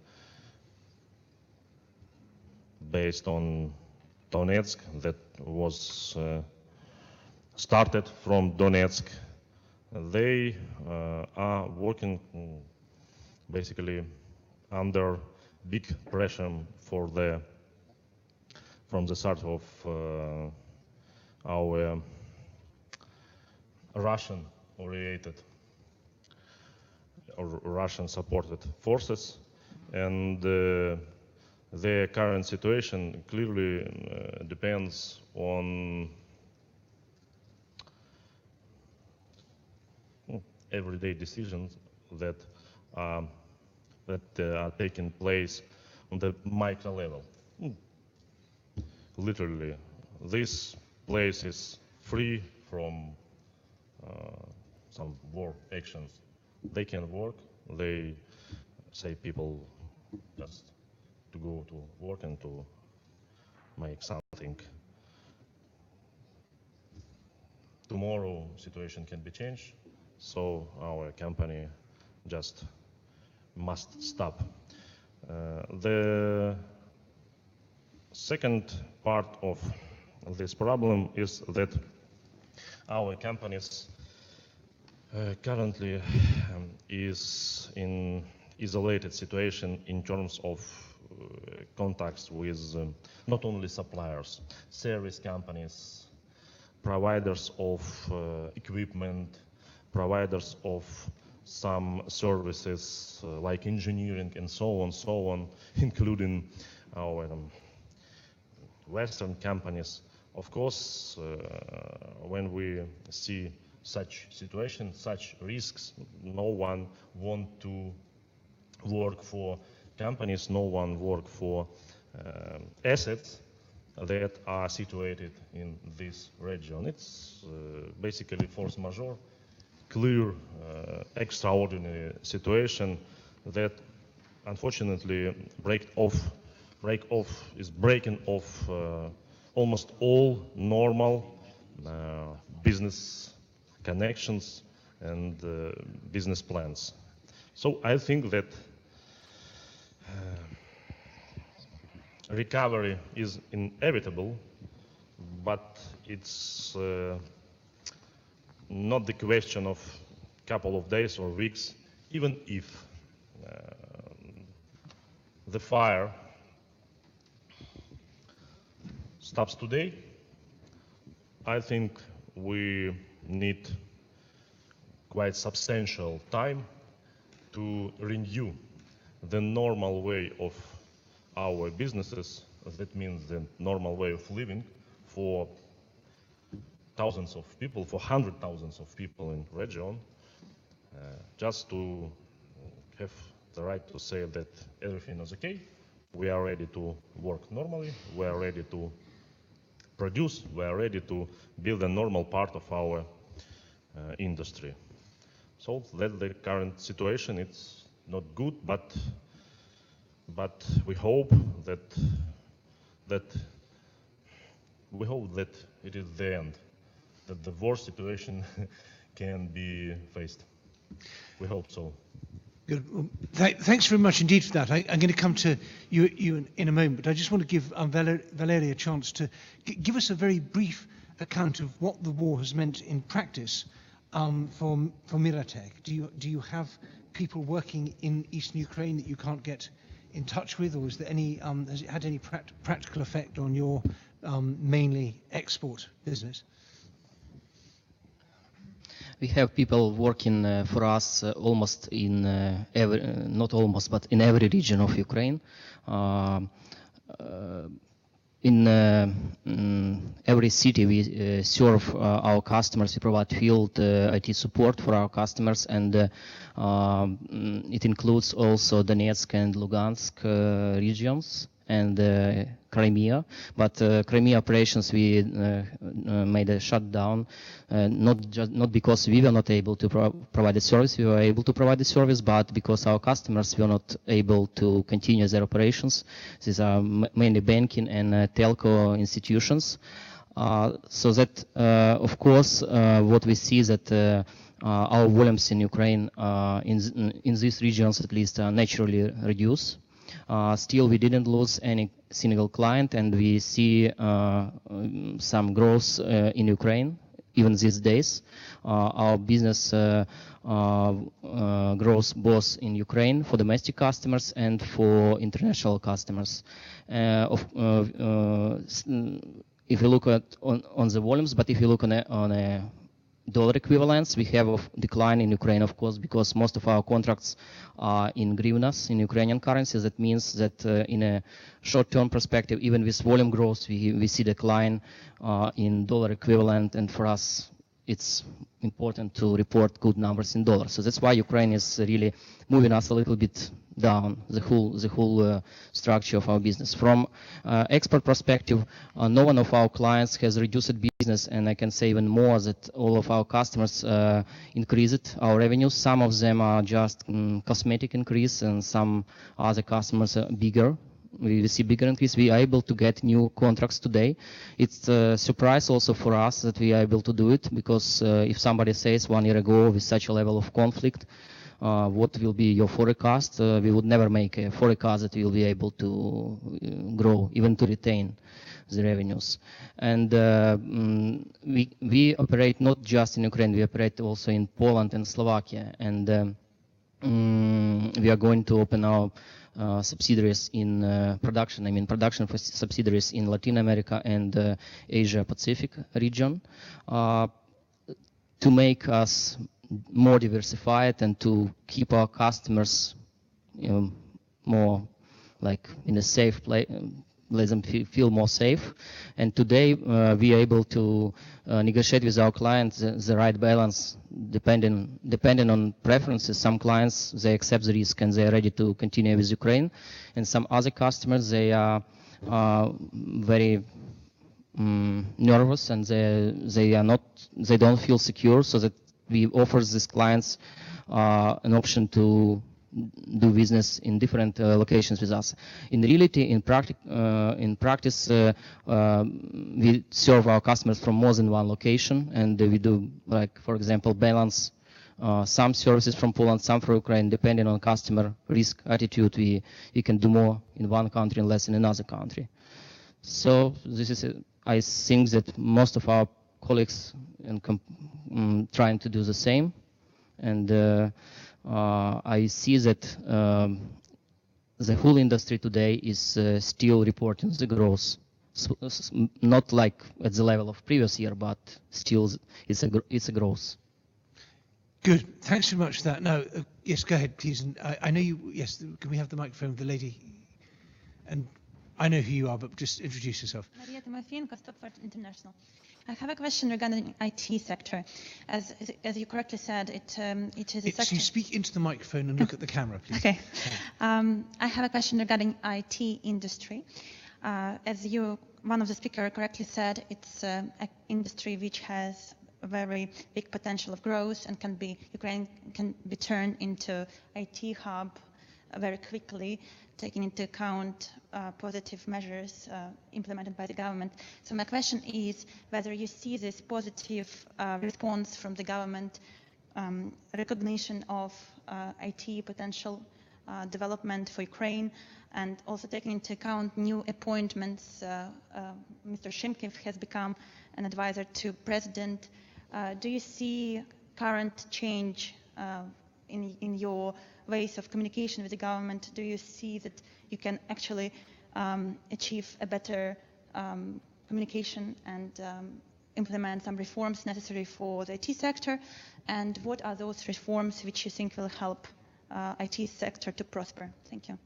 based on Donetsk, that was started from Donetsk. They are working basically under big pressure from the start of our Russian-oriented or Russian-supported forces, and their current situation clearly depends on everyday decisions that are taking place on the micro level. Literally, this place is free from some war actions. They can work. They say people just to go to work and to make something. Tomorrow situation can be changed. so our company just must stop. The second part of this problem is that our companies currently is in isolated situation in terms of contacts with not only suppliers, service companies, providers of equipment, providers of some services like engineering and so on, including our Western companies. Of course, when we see such situation, such risks, no one want to work for companies, no one work for assets that are situated in this region. It's basically force majeure, clear, extraordinary situation that unfortunately is breaking off almost all normal business connections and business plans. So I think that recovery is inevitable, but it's not the question of a couple of days or weeks. Even if the fire stops today, I think we need quite substantial time to renew the normal way of our businesses. That means the normal way of living for thousands of people, for hundred thousands of people in region, just to have the right to say that everything is okay. We are ready to work normally. We are ready to produce. We are ready to build a normal part of our industry. So that's the current situation. It's not good, but we hope that it is the end, that the worst situation can be faced. We hope so. Good. Well, thanks very much indeed for that. I'm going to come to you in a moment, but I just want to give Valeria a chance to give us a very brief account of what the war has meant in practice for Miratech. Do you have people working in eastern Ukraine that you can't get in touch with, or is there any has it had any practical effect on your mainly export business? We have people working for us almost in not almost, but in every region of Ukraine. In every city we serve our customers. We provide field IT support for our customers, and it includes also Donetsk and Lugansk regions and Crimea. But Crimea operations we made a shutdown, not because we were not able to provide the service. We were able to provide the service, but because our customers were not able to continue their operations. These are mainly banking and telco institutions. So that, of course, what we see is that our volumes in Ukraine, in these regions at least, naturally reduce. Still, we didn't lose any single client, and we see some growth in Ukraine even these days. Our business grows both in Ukraine for domestic customers and for international customers. If you look at on the volumes, but if you look on a dollar equivalents, we have a decline in Ukraine, of course, because most of our contracts are in hryvnias, in Ukrainian currency. That means that in a short-term perspective, even with volume growth, we see decline in dollar equivalent, and for us, it's important to report good numbers in dollars. So that's why Ukraine is really moving us a little bit down, the whole structure of our business. From export perspective, no one of our clients has reduced business, and I can say even more that all of our customers increased our revenues. Some of them are just cosmetic increase, and some other customers are bigger we see bigger increase. We are able to get new contracts today. It's a surprise also for us that we are able to do it, because if somebody says 1 year ago with such a level of conflict, what will be your forecast? We would never make a forecast that we will be able to grow, even to retain the revenues. And we operate not just in Ukraine, we operate also in Poland and Slovakia. And we are going to open our subsidiaries in production for subsidiaries in Latin America and Asia Pacific region, to make us more diversified and to keep our customers, more like in a safe place, let them feel more safe. And today we are able to negotiate with our clients the right balance, depending on preferences. Some clients, they accept the risk and they are ready to continue with Ukraine, and some other customers, they are very nervous and they don't feel secure, so that we offer these clients an option to do business in different locations with us. In reality, in practice, we serve our customers from more than one location, and we do, like, for example, balance some services from Poland, some from Ukraine, depending on customer risk attitude. We can do more in one country and less in another country. So this is, I think that most of our colleagues trying to do the same, and I see that the whole industry today is still reporting the growth, not like at the level of previous year, but still it's a growth. Good. Thanks so much for that. Now, yes, go ahead, please. And I know you. Yes, can we have the microphone, the lady? And I know who you are, but just introduce yourself. Maria Timofeyenko, Stockport International. I have a question regarding IT sector. As you correctly said, it is a sector. You speak into the microphone and look at the camera, please. Okay. I have a question regarding IT industry. As one of the speakers correctly said, it's an industry which has a very big potential of growth, and Ukraine can be turned into IT hub very quickly, taking into account positive measures implemented by the government. So my question is whether you see this positive response from the government, recognition of IT potential development for Ukraine, and also taking into account new appointments. Mr. Shimkiv has become an advisor to President. Do you see current change in your ways of communication with the government? Do you see that you can actually achieve a better communication and implement some reforms necessary for the IT sector? And what are those reforms which you think will help IT sector to prosper? Thank you.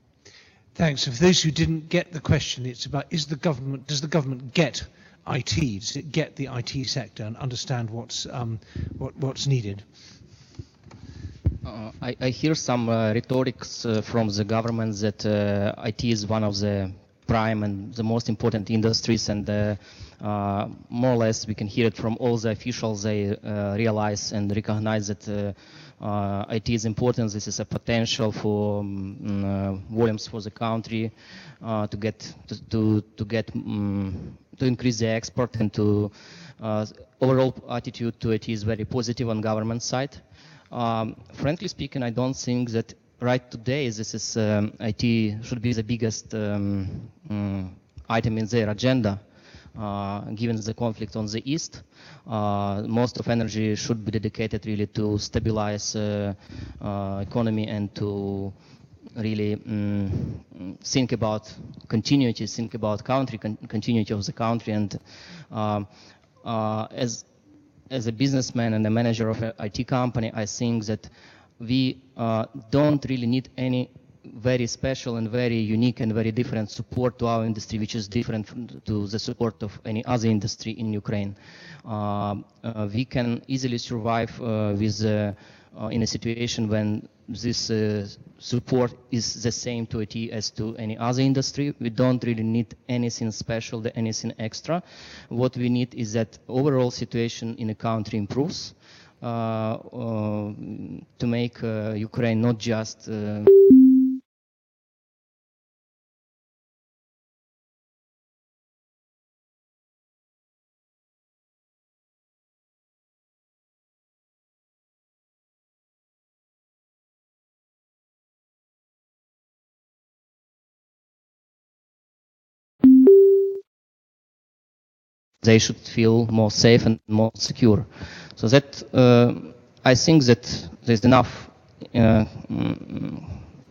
Thanks. So for those who didn't get the question, it's about does the government get IT? Does it get the IT sector and understand what's needed? I hear some rhetorics from the government that IT is one of the prime and the most important industries, and more or less we can hear it from all the officials. They realize and recognize that IT is important. This is a potential for volumes for the country to increase the export, and to overall attitude to it is very positive on government side. Frankly speaking, I don't think that right today this is IT should be the biggest item in their agenda, given the conflict on the east. Most of energy should be dedicated really to stabilize economy and to really think about continuity, think about continuity of the country. And as a businessman and a manager of an IT company, I think that we don't really need any very special and very unique and very different support to our industry, which is different to the support of any other industry in Ukraine. We can easily survive in a situation when this support is the same to IT as to any other industry. We don't really need anything special, anything extra. What we need is that overall situation in the country improves to make Ukraine not just they should feel more safe and more secure. So that I think that there's enough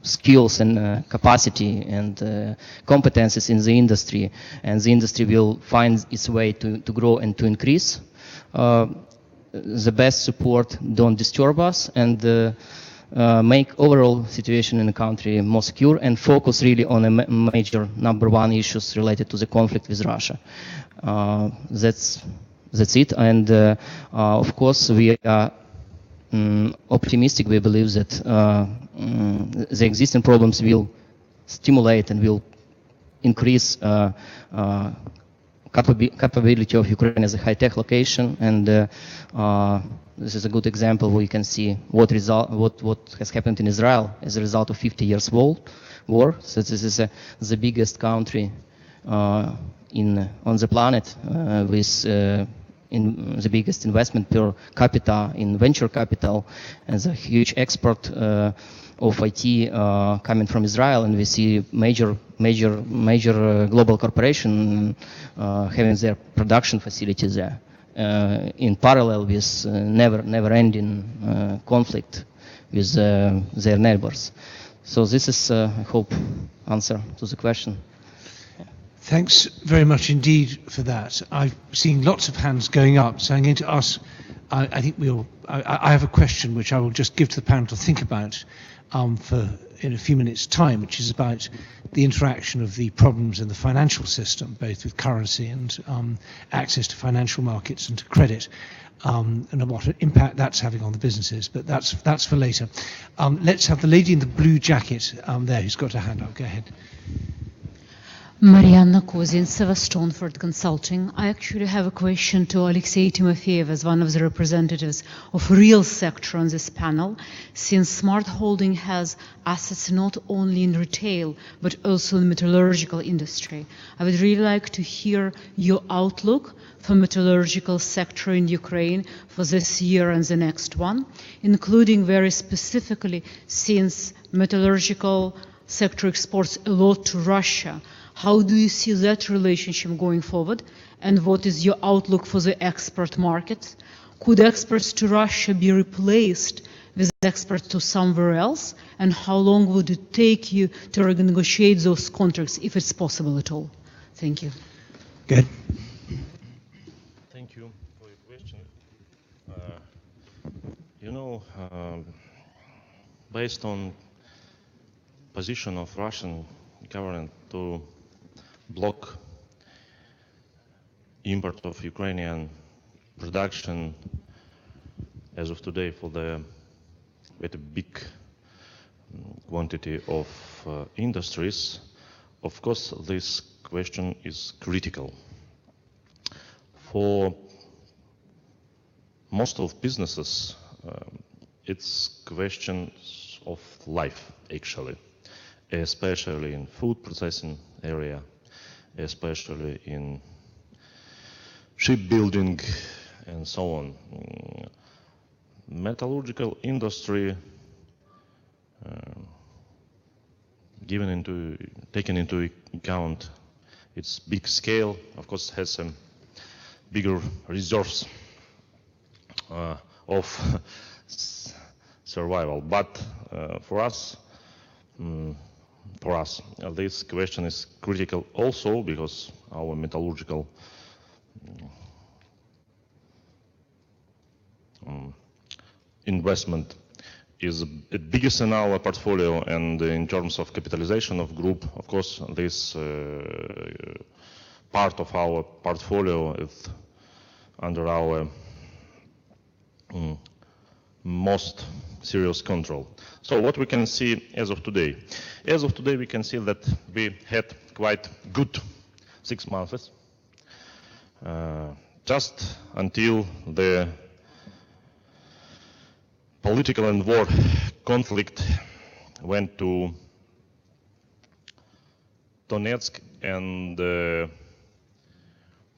skills and capacity and competences in the industry, and the industry will find its way to grow and to increase. The best support don't disturb us and make overall situation in the country more secure and focus really on the major number one issues related to the conflict with Russia. That's it. And of course we are optimistic. We believe that the existing problems will stimulate and will increase capability of Ukraine as a high-tech location, and this is a good example where you can see what has happened in Israel as a result of 50 years war. So this is the biggest country on the planet with in the biggest investment per capita in venture capital, and the huge export of IT coming from Israel, and we see major global corporation having their production facilities there in parallel with never-ending conflict with their neighbors. So this is, I hope, answer to the question. Thanks very much indeed for that. I've seen lots of hands going up, so I'm going to ask, I think I have a question which I will just give to the panel to think about in a few minutes' time, which is about the interaction of the problems in the financial system, both with currency and access to financial markets and to credit, and what impact that's having on the businesses. But that's for later. Let's have the lady in the blue jacket there who's got her hand up. Go ahead. Marianna Kozintseva, Stoneford Consulting. I actually have a question to Alexei Timofeyev as one of the representatives of real sector on this panel. Since Smart Holding has assets not only in retail, but also in the metallurgical industry, I would really like to hear your outlook for metallurgical sector in Ukraine for this year and the next one, including very specifically, since metallurgical sector exports a lot to Russia, how do you see that relationship going forward, and what is your outlook for the export market? Could exports to Russia be replaced with exports to somewhere else, and how long would it take you to renegotiate those contracts, if it's possible at all? Thank you. Good. Thank you for your question. Based on position of Russian government to block import of Ukrainian production as of today for the very big quantity of industries, of course this question is critical. For most of businesses, it's questions of life actually, especially in food processing area, especially in shipbuilding and so on. Metallurgical industry, taken into account its big scale, of course has a bigger resource of survival. But for us, this question is critical also because our metallurgical investment is the biggest in our portfolio, and in terms of capitalization of group, of course, this part of our portfolio is under our most serious control. So what we can see as of today? As of today, we can see that we had quite good 6 months, just until the political and war conflict went to Donetsk and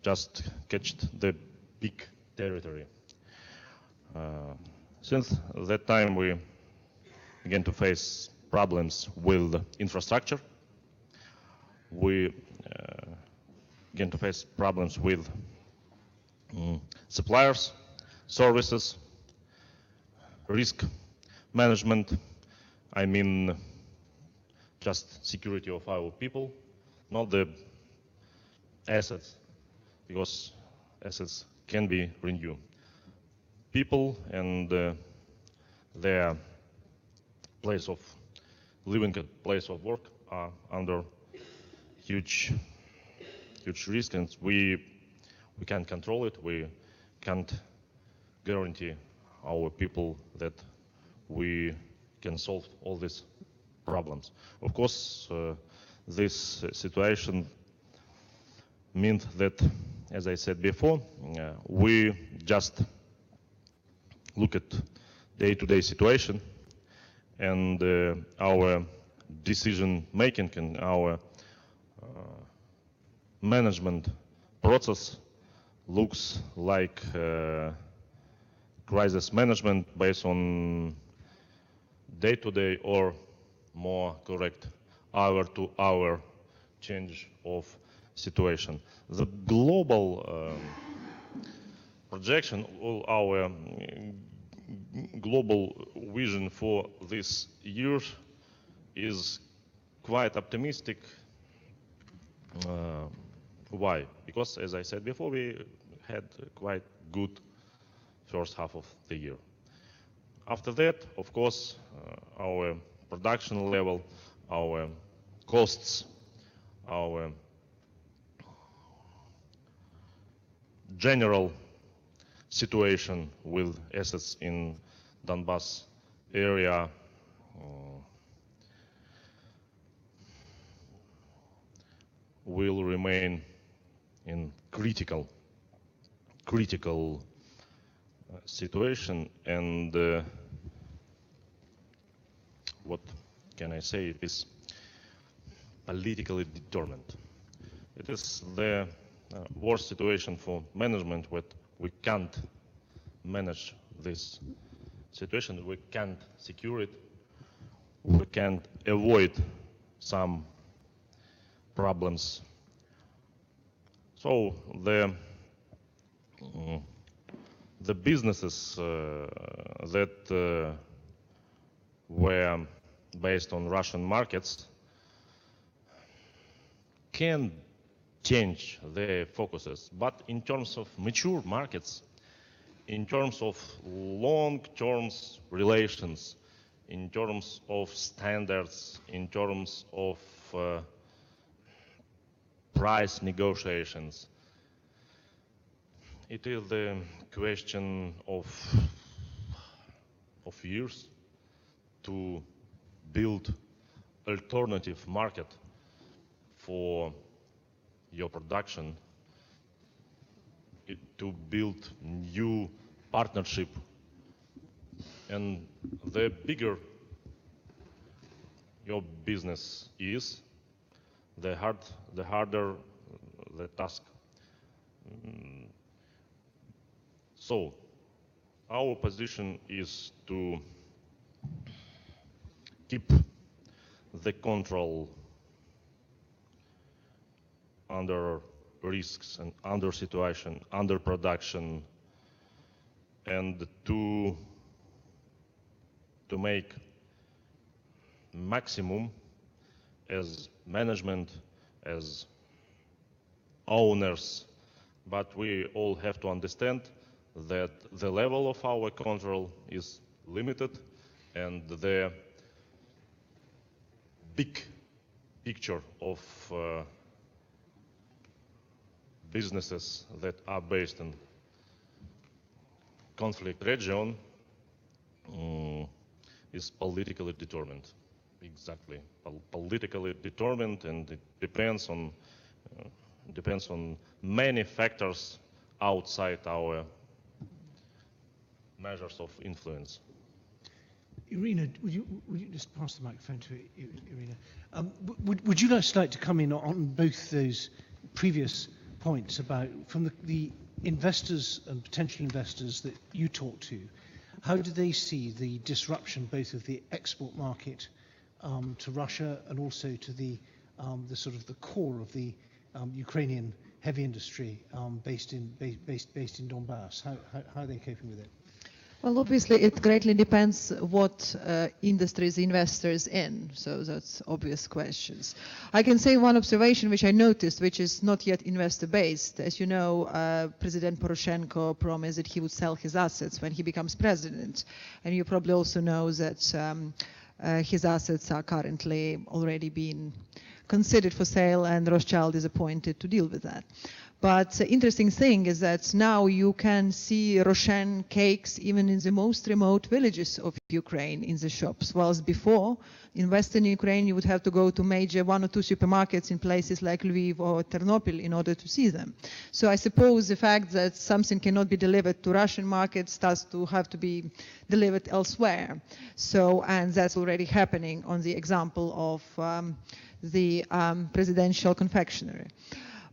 just catched the big territory. Since that time, we began to face problems with infrastructure. We began to face problems with suppliers, services, risk management. I mean, just security of our people, not the assets, because assets can be renewed. People and their place of living, place of work are under huge risk, and we can't control it. We can't guarantee our people that we can solve all these problems. Of course, this situation means that, as I said before, we just look at day-to-day situation, and our decision making and our management process looks like crisis management based on day-to-day, or more correct, hour-to-hour change of situation. The global projection, all our global vision for this year is quite optimistic. Why? Because, as I said before, we had quite good first half of the year. After that, of course, our production level, our costs, our general situation with assets in Donbass area will remain in critical situation, and what can I say, it is politically determined. It is the worst situation for management, what we can't manage this situation, we can't secure it, we can't avoid some problems. So the businesses that were based on Russian markets can change their focuses, but in terms of mature markets, in terms of long-term relations, in terms of standards, in terms of price negotiations, it is the question of years to build alternative market for your production, to build new partnership, and the bigger your business is, the harder the task. So our position is to keep the control under risks and under situation, under production, and to make maximum as management, as owners, but we all have to understand that the level of our control is limited, and the big picture of businesses that are based in conflict region is politically determined. Exactly, politically determined, and it depends on many factors outside our measures of influence. Irina, would you just pass the microphone to Irina? Would you like to come in on both those previous points about, from the investors and potential investors that you talk to, how do they see the disruption both of the export market to Russia and also to the sort of the core of the Ukrainian heavy industry based in Donbass? How are they coping with it? Well, obviously, it greatly depends what industries investors in. So that's obvious questions. I can say one observation which I noticed, which is not yet investor-based. As you know, President Poroshenko promised that he would sell his assets when he becomes president. And you probably also know that his assets are currently already being considered for sale, and Rothschild is appointed to deal with that. But the interesting thing is that now you can see Roshen cakes even in the most remote villages of Ukraine in the shops, whilst before, in Western Ukraine, you would have to go to major 1 or 2 supermarkets in places like Lviv or Ternopil in order to see them. So I suppose the fact that something cannot be delivered to Russian markets starts to have to be delivered elsewhere. So, and that's already happening on the example of the presidential confectionery.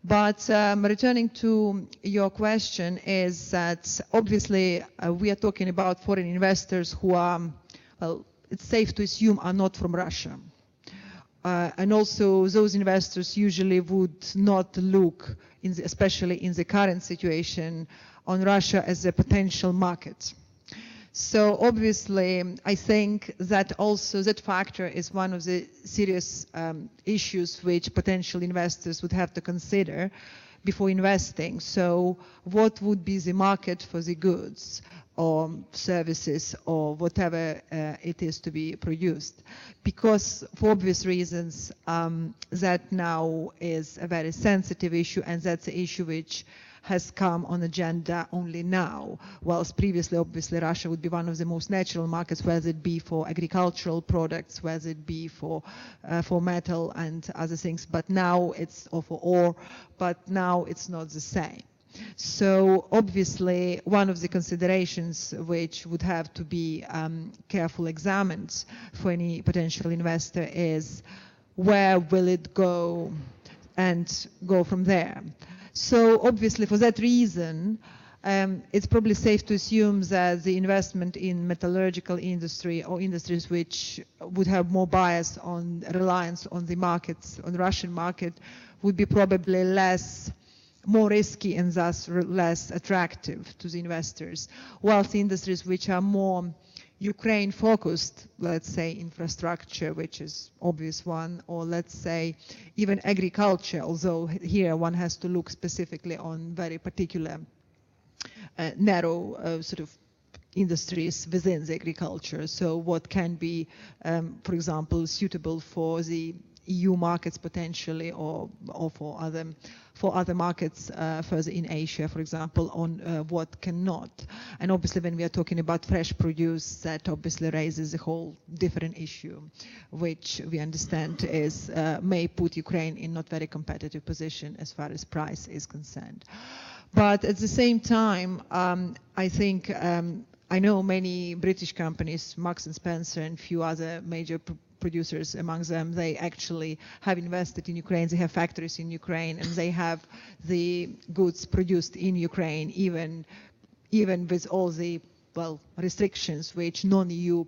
But returning to your question is that obviously we are talking about foreign investors who are, well, it's safe to assume are not from Russia. And also those investors usually would not look, especially in the current situation, on Russia as a potential market. So obviously, I think that also that factor is one of the serious issues which potential investors would have to consider before investing. So what would be the market for the goods or services or whatever it is to be produced? Because for obvious reasons, that now is a very sensitive issue, and that's the issue which has come on agenda only now, whilst previously, obviously, Russia would be one of the most natural markets, whether it be for agricultural products, whether it be for metal and other things. But now it's or for ore, but now it's not the same. So obviously, one of the considerations which would have to be carefully examined for any potential investor is where will it go and go from there. So obviously, for that reason, it's probably safe to assume that the investment in metallurgical industry or industries which would have more bias on reliance on the markets, on the Russian market, would be probably more risky and thus less attractive to the investors, whilst the industries which are more Ukraine-focused, let's say infrastructure, which is obvious one, or let's say even agriculture, although here one has to look specifically on very particular narrow sort of industries within the agriculture. So what can be, for example, suitable for the EU markets potentially, or for other markets further in Asia, for example, on what cannot. And obviously, when we are talking about fresh produce, that obviously raises a whole different issue, which we understand is may put Ukraine in not very competitive position as far as price is concerned. But at the same time, I think I know many British companies, Marks and Spencer and few other major producers among them, they actually have invested in Ukraine, they have factories in Ukraine, and they have the goods produced in Ukraine, even with all the, well, restrictions which non-EU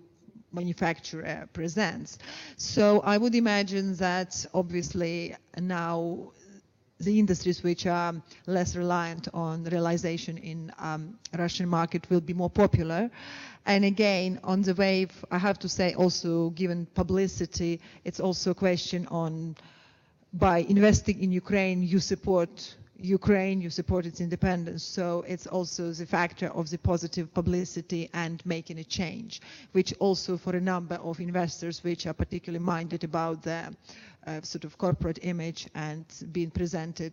manufacturer presents. So I would imagine that obviously now the industries which are less reliant on realization in Russian market will be more popular. And again, on the wave, I have to say also, given publicity, it's also a question on, by investing in Ukraine, you support Ukraine, you support its independence. So it's also the factor of the positive publicity and making a change, which also for a number of investors which are particularly minded about their sort of corporate image and being presented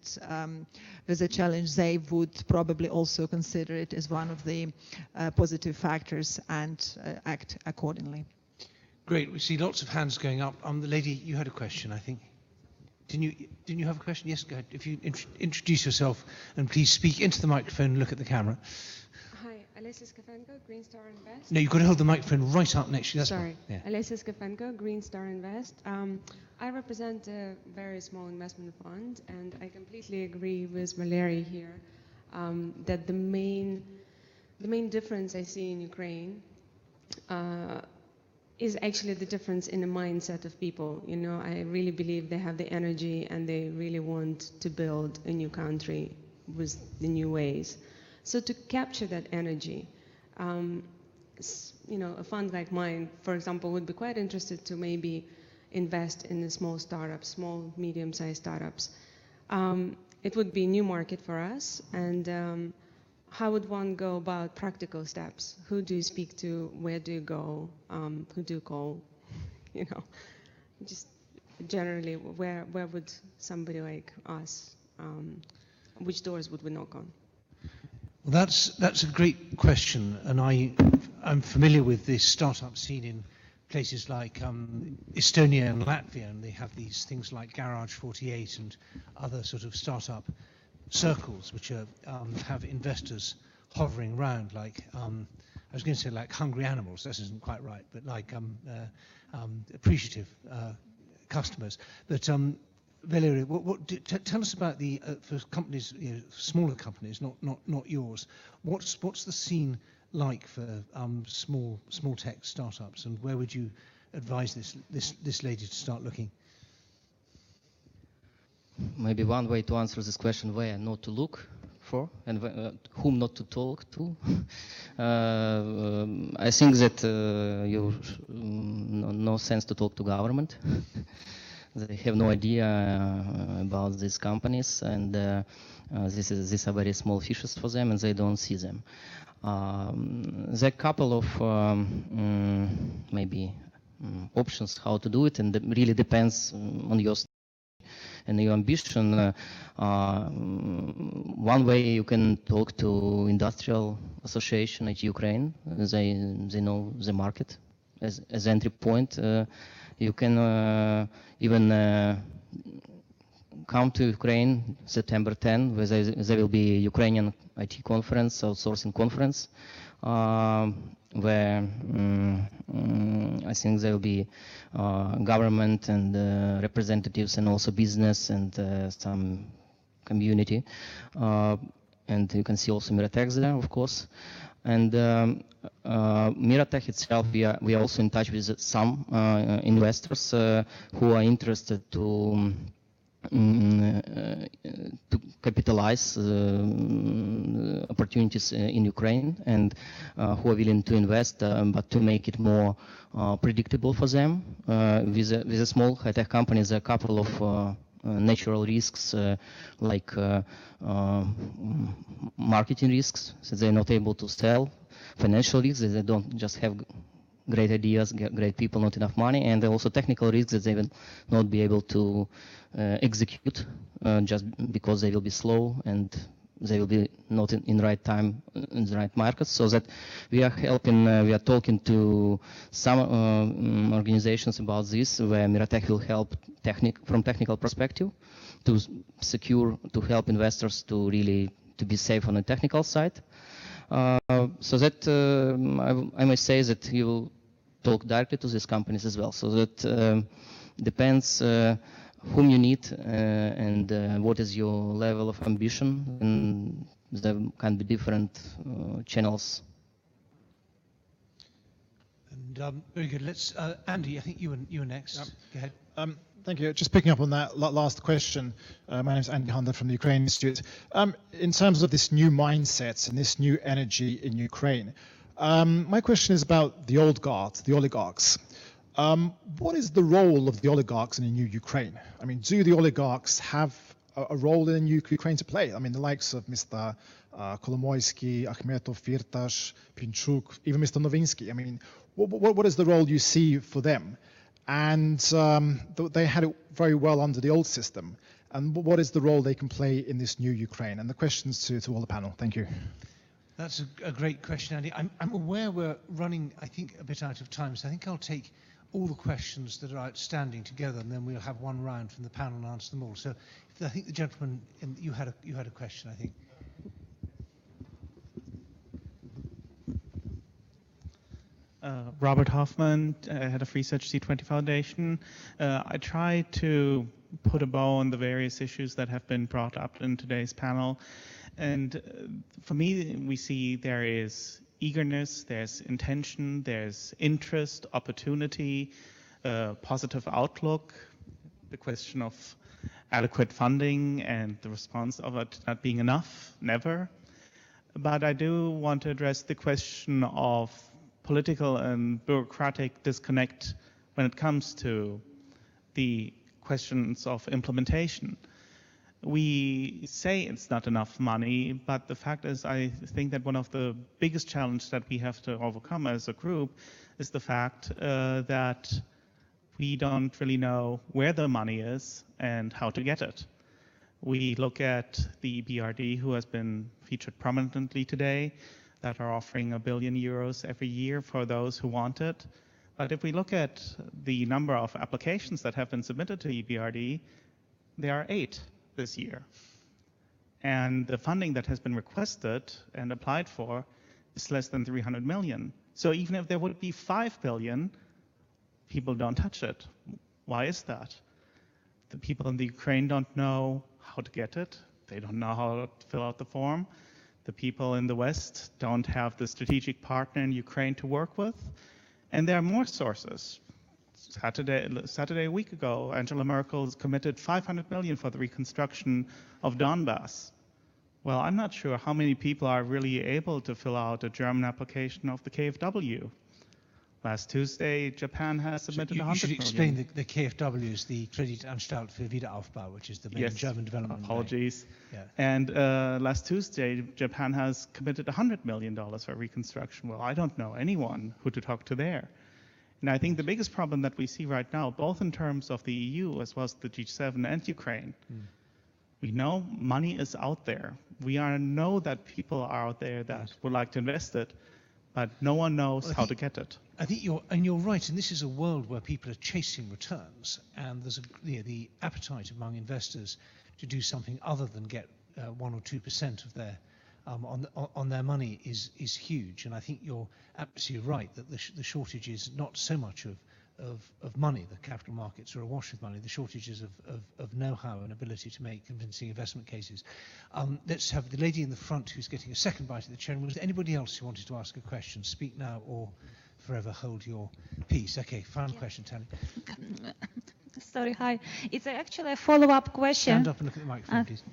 with a challenge, they would probably also consider it as one of the positive factors and act accordingly. Great. We see lots of hands going up. The lady, you had a question, I think. Didn't you have a question? Yes, go ahead. If you introduce yourself and please speak into the microphone and look at the camera. Hi, Alessia Skafenko, Green Star Invest. No, you've got to hold the microphone right up next to you. Sorry. Yeah. Alessia Skafenko, Green Star Invest. I represent a very small investment fund, and I completely agree with Valery here that the main difference I see in Ukraine is actually the difference in the mindset of people. You know, I really believe they have the energy and they really want to build a new country with the new ways. So to capture that energy, you know, a fund like mine, for example, would be quite interested to maybe invest in the small startups, small, medium-sized startups. It would be a new market for us, and how would one go about practical steps? Who do you speak to? Where do you go? Who do you call? You know, just generally, where would somebody like us, which doors would we knock on? Well, that's a great question, and I'm familiar with this startup scene in places like Estonia and Latvia, and they have these things like Garage 48 and other sort of startup circles, which are, have investors hovering around, like I was going to say like hungry animals. This isn't quite right, but like appreciative customers. But Valeria, tell us about the for companies, you know, smaller companies, not yours. What's the scene like for small tech startups, and where would you advise this lady to start looking? Maybe one way to answer this question: where not to look for, and whom not to talk to. I think that you no sense to talk to government. They have no idea about these companies, and these are very small fishes for them, and they don't see them. There are a couple of maybe options how to do it, and it really depends on your and your ambition. One way you can talk to industrial association at Ukraine. They know the market as entry point. You can even come to Ukraine September 10, where there will be a Ukrainian IT conference, outsourcing conference, where I think there will be government and representatives, and also business and some community. And you can see also Miratech there, of course. And Miratech itself, we are also in touch with some investors who are interested to capitalize opportunities in Ukraine, and who are willing to invest, but to make it more predictable for them. With a small high-tech companies, there are a couple of natural risks, like marketing risks, so they're not able to sell, financial risks, they don't just have great ideas, great people, not enough money, and also technical risks that they will not be able to execute just because they will be slow and they will be not in the right time in the right market. So that we are helping, we are talking to some organizations about this, where Miratech will help from technical perspective to secure, to help investors to really to be safe on the technical side. So that I must say that you will talk directly to these companies as well. So that depends whom you need and what is your level of ambition, and there can be different channels. And very good. Let's Andy. I think you were next. Yep. Go ahead. Thank you. Just picking up on that last question, my name is Andy Hunter from the Ukraine Institute. In terms of this new mindset and this new energy in Ukraine, my question is about the old guard, the oligarchs. What is the role of the oligarchs in a new Ukraine? I mean, do the oligarchs have a role in a new Ukraine to play? I mean, the likes of Mr. Kolomoisky, Akhmetov, Firtash, Pinchuk, even Mr. Novinsky. I mean, what is the role you see for them? And they had it very well under the old system. And what is the role they can play in this new Ukraine? And the questions to all the panel. Thank you. That's a great question, Andy. I'm aware we're running, I think, a bit out of time, so I think I'll take all the questions that are outstanding together, and then we'll have one round from the panel and answer them all. So I think the gentleman, you had a question, I think. Robert Hoffman, head of research, C20 Foundation. I try to put a bow on the various issues that have been brought up in today's panel. And for me, we see there is eagerness, there's intention, there's interest, opportunity, positive outlook, the question of adequate funding and the response of it not being enough, never. But I do want to address the question of political and bureaucratic disconnect when it comes to the questions of implementation. We say it's not enough money, but the fact is I think that one of the biggest challenges that we have to overcome as a group is the fact that we don't really know where the money is and how to get it. We look at the EBRD, who has been featured prominently today, that are offering €1 billion every year for those who want it. But if we look at the number of applications that have been submitted to EBRD, there are 8 this year. And the funding that has been requested and applied for is less than 300 million. So even if there would be 5 billion, people don't touch it. Why is that? The people in the Ukraine don't know how to get it. They don't know how to fill out the form. The people in the West don't have the strategic partner in Ukraine to work with. And there are more sources. Saturday a week ago, Angela Merkel has committed 500 million for the reconstruction of Donbass. Well, I'm not sure how many people are really able to fill out a German application of the KfW. Last Tuesday, Japan has submitted 100 million. You should explain the KfW is the Kreditanstalt für Wiederaufbau, which is the main German development Apologies. Yeah. And last Tuesday, Japan has committed $100 million for reconstruction. Well, I don't know anyone who to talk to there. And I think the biggest problem that we see right now, both in terms of the EU as well as the G7 and Ukraine, we know money is out there. We know that people are out there that would like to invest it, but no one knows how to get it. I think you're right, and this is a world where people are chasing returns, and there's the appetite among investors to do something other than get 1 or 2% of their on their money is huge. And I think you're absolutely right that the shortage is not so much of money. The capital markets are awash with money. The shortage is of know-how and ability to make convincing investment cases. Let's have the lady in the front who's getting a second bite at the chair. Was there anybody else who wanted to ask a question? Speak now or forever hold your peace. Okay, final question, Tally. Sorry, hi. It's actually a follow-up question. Stand up and look at the microphone, please.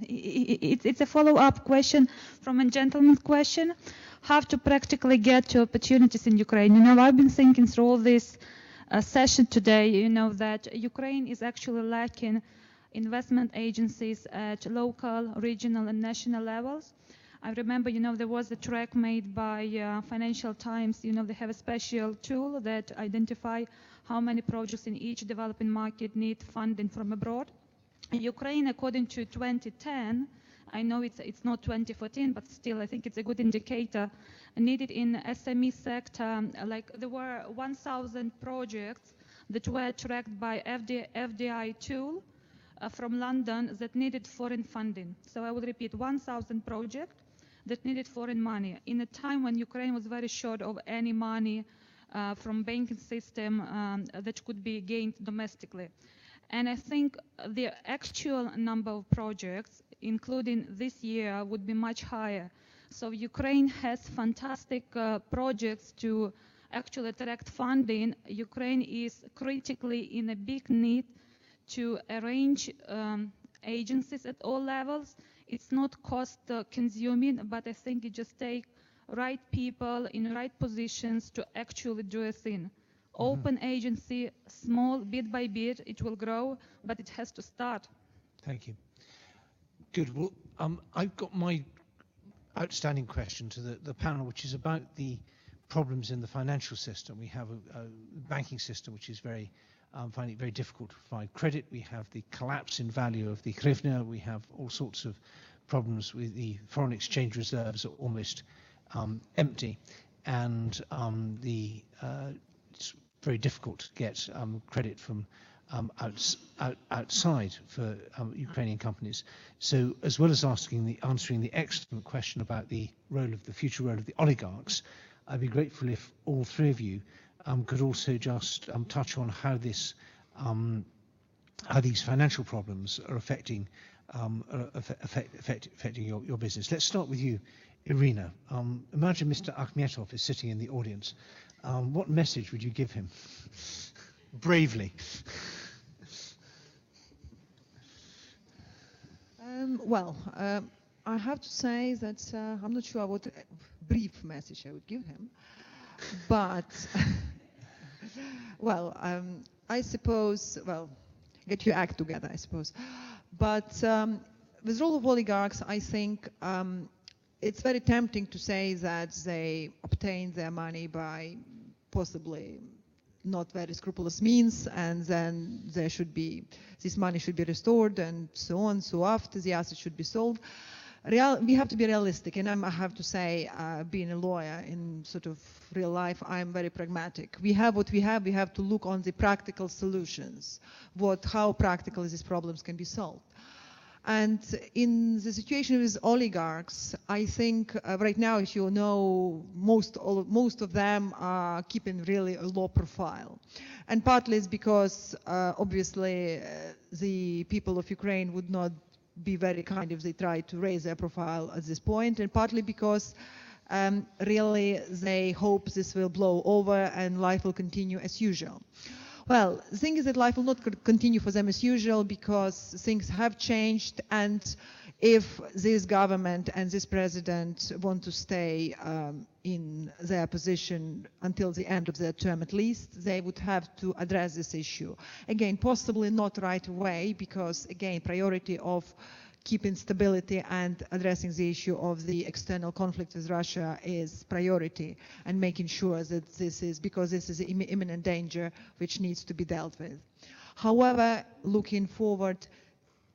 It's a follow-up question from a gentleman's question. How to practically get to opportunities in Ukraine? You know, I've been thinking through all this session today, you know, that Ukraine is actually lacking investment agencies at local, regional and national levels. I remember, you know, there was a track made by Financial Times. You know, they have a special tool that identify how many projects in each developing market need funding from abroad. Ukraine, according to 2010, I know it's not 2014, but still I think it's a good indicator, needed in SME sector, like there were 1,000 projects that were tracked by FDI tool from London that needed foreign funding. So I will repeat, 1,000 projects that needed foreign money in a time when Ukraine was very short of any money from banking system that could be gained domestically. And I think the actual number of projects, including this year, would be much higher. So Ukraine has fantastic projects to actually attract funding. Ukraine is critically in a big need to arrange agencies at all levels. It's not cost consuming, but I think it just takes right people in right positions to actually do a thing. Open agency, small, bit by bit, it will grow, but it has to start. Thank you. Good. Well, I've got my outstanding question to the panel, which is about the problems in the financial system. We have a banking system which is finding it very difficult to provide credit. We have the collapse in value of the hryvnia. We have all sorts of problems with the foreign exchange reserves are almost empty, and it's very difficult to get credit from outside for Ukrainian companies. So, as well as answering the excellent question about the future role of the oligarchs, I'd be grateful if all three of you could also just touch on how these financial problems are affecting your business. Let's start with you Irina, imagine Mr. Akhmetov is sitting in the audience. What message would you give him? Bravely. I have to say that I'm not sure what brief message I would give him, but I suppose, get your act together, I suppose. But with the role of oligarchs, I think it's very tempting to say that they obtain their money by possibly not very scrupulous means, and then this money should be restored, and so on. So after the asset should be sold. We have to be realistic, and I have to say, being a lawyer in sort of real life, I'm very pragmatic. We have what we have. We have to look on the practical solutions, how practical these problems can be solved. And in the situation with oligarchs, I think right now, if you know, most of them are keeping really a low profile. And partly it's because obviously the people of Ukraine would not be very kind if they try to raise their profile at this point, and partly because really they hope this will blow over and life will continue as usual. Well, the thing is that life will not continue for them as usual, because things have changed, and if this government and this president want to stay in their position until the end of their term at least, they would have to address this issue. Again, possibly not right away, because again, priority of keeping stability and addressing the issue of the external conflict with Russia is priority, and making sure that this is, because this is an imminent danger which needs to be dealt with. However, looking forward,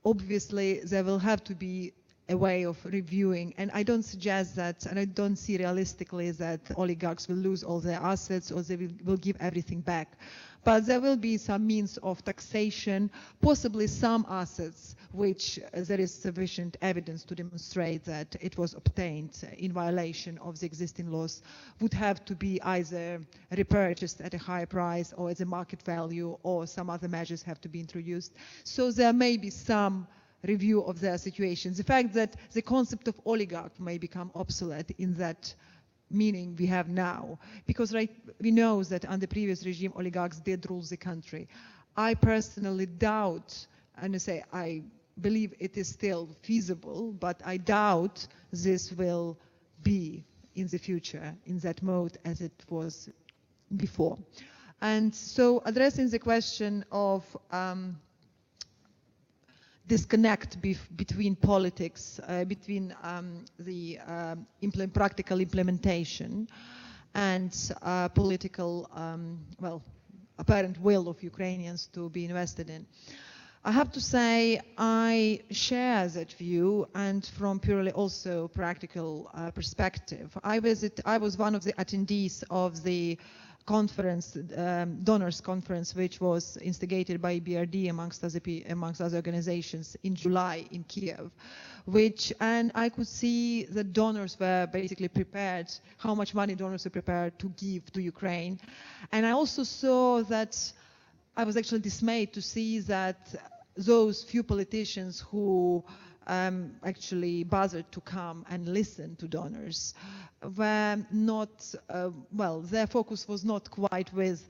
obviously there will have to be a way of reviewing, and I don't suggest that, and I don't see realistically that oligarchs will lose all their assets or they will give everything back. But there will be some means of taxation, possibly some assets which there is sufficient evidence to demonstrate that it was obtained in violation of the existing laws, would have to be either repurchased at a higher price or at the market value, or some other measures have to be introduced. So there may be some review of their situations. The fact that the concept of oligarch may become obsolete in that meaning we have now, because we know that under previous regime oligarchs did rule the country. I personally doubt, and I believe it is still feasible, but I doubt this will be in the future in that mode as it was before. And so addressing the question of disconnect between politics, between the practical implementation and political, apparent will of Ukrainians to be invested in. I have to say I share that view, and from purely also practical perspective. I was one of the attendees of the conference, donors conference, which was instigated by BRD amongst other organizations in July in Kiev, and I could see that donors were basically prepared, how much money donors were prepared to give to Ukraine. And I also saw that, I was actually dismayed to see that those few politicians who actually bothered to come and listen to donors were not, their focus was not quite with,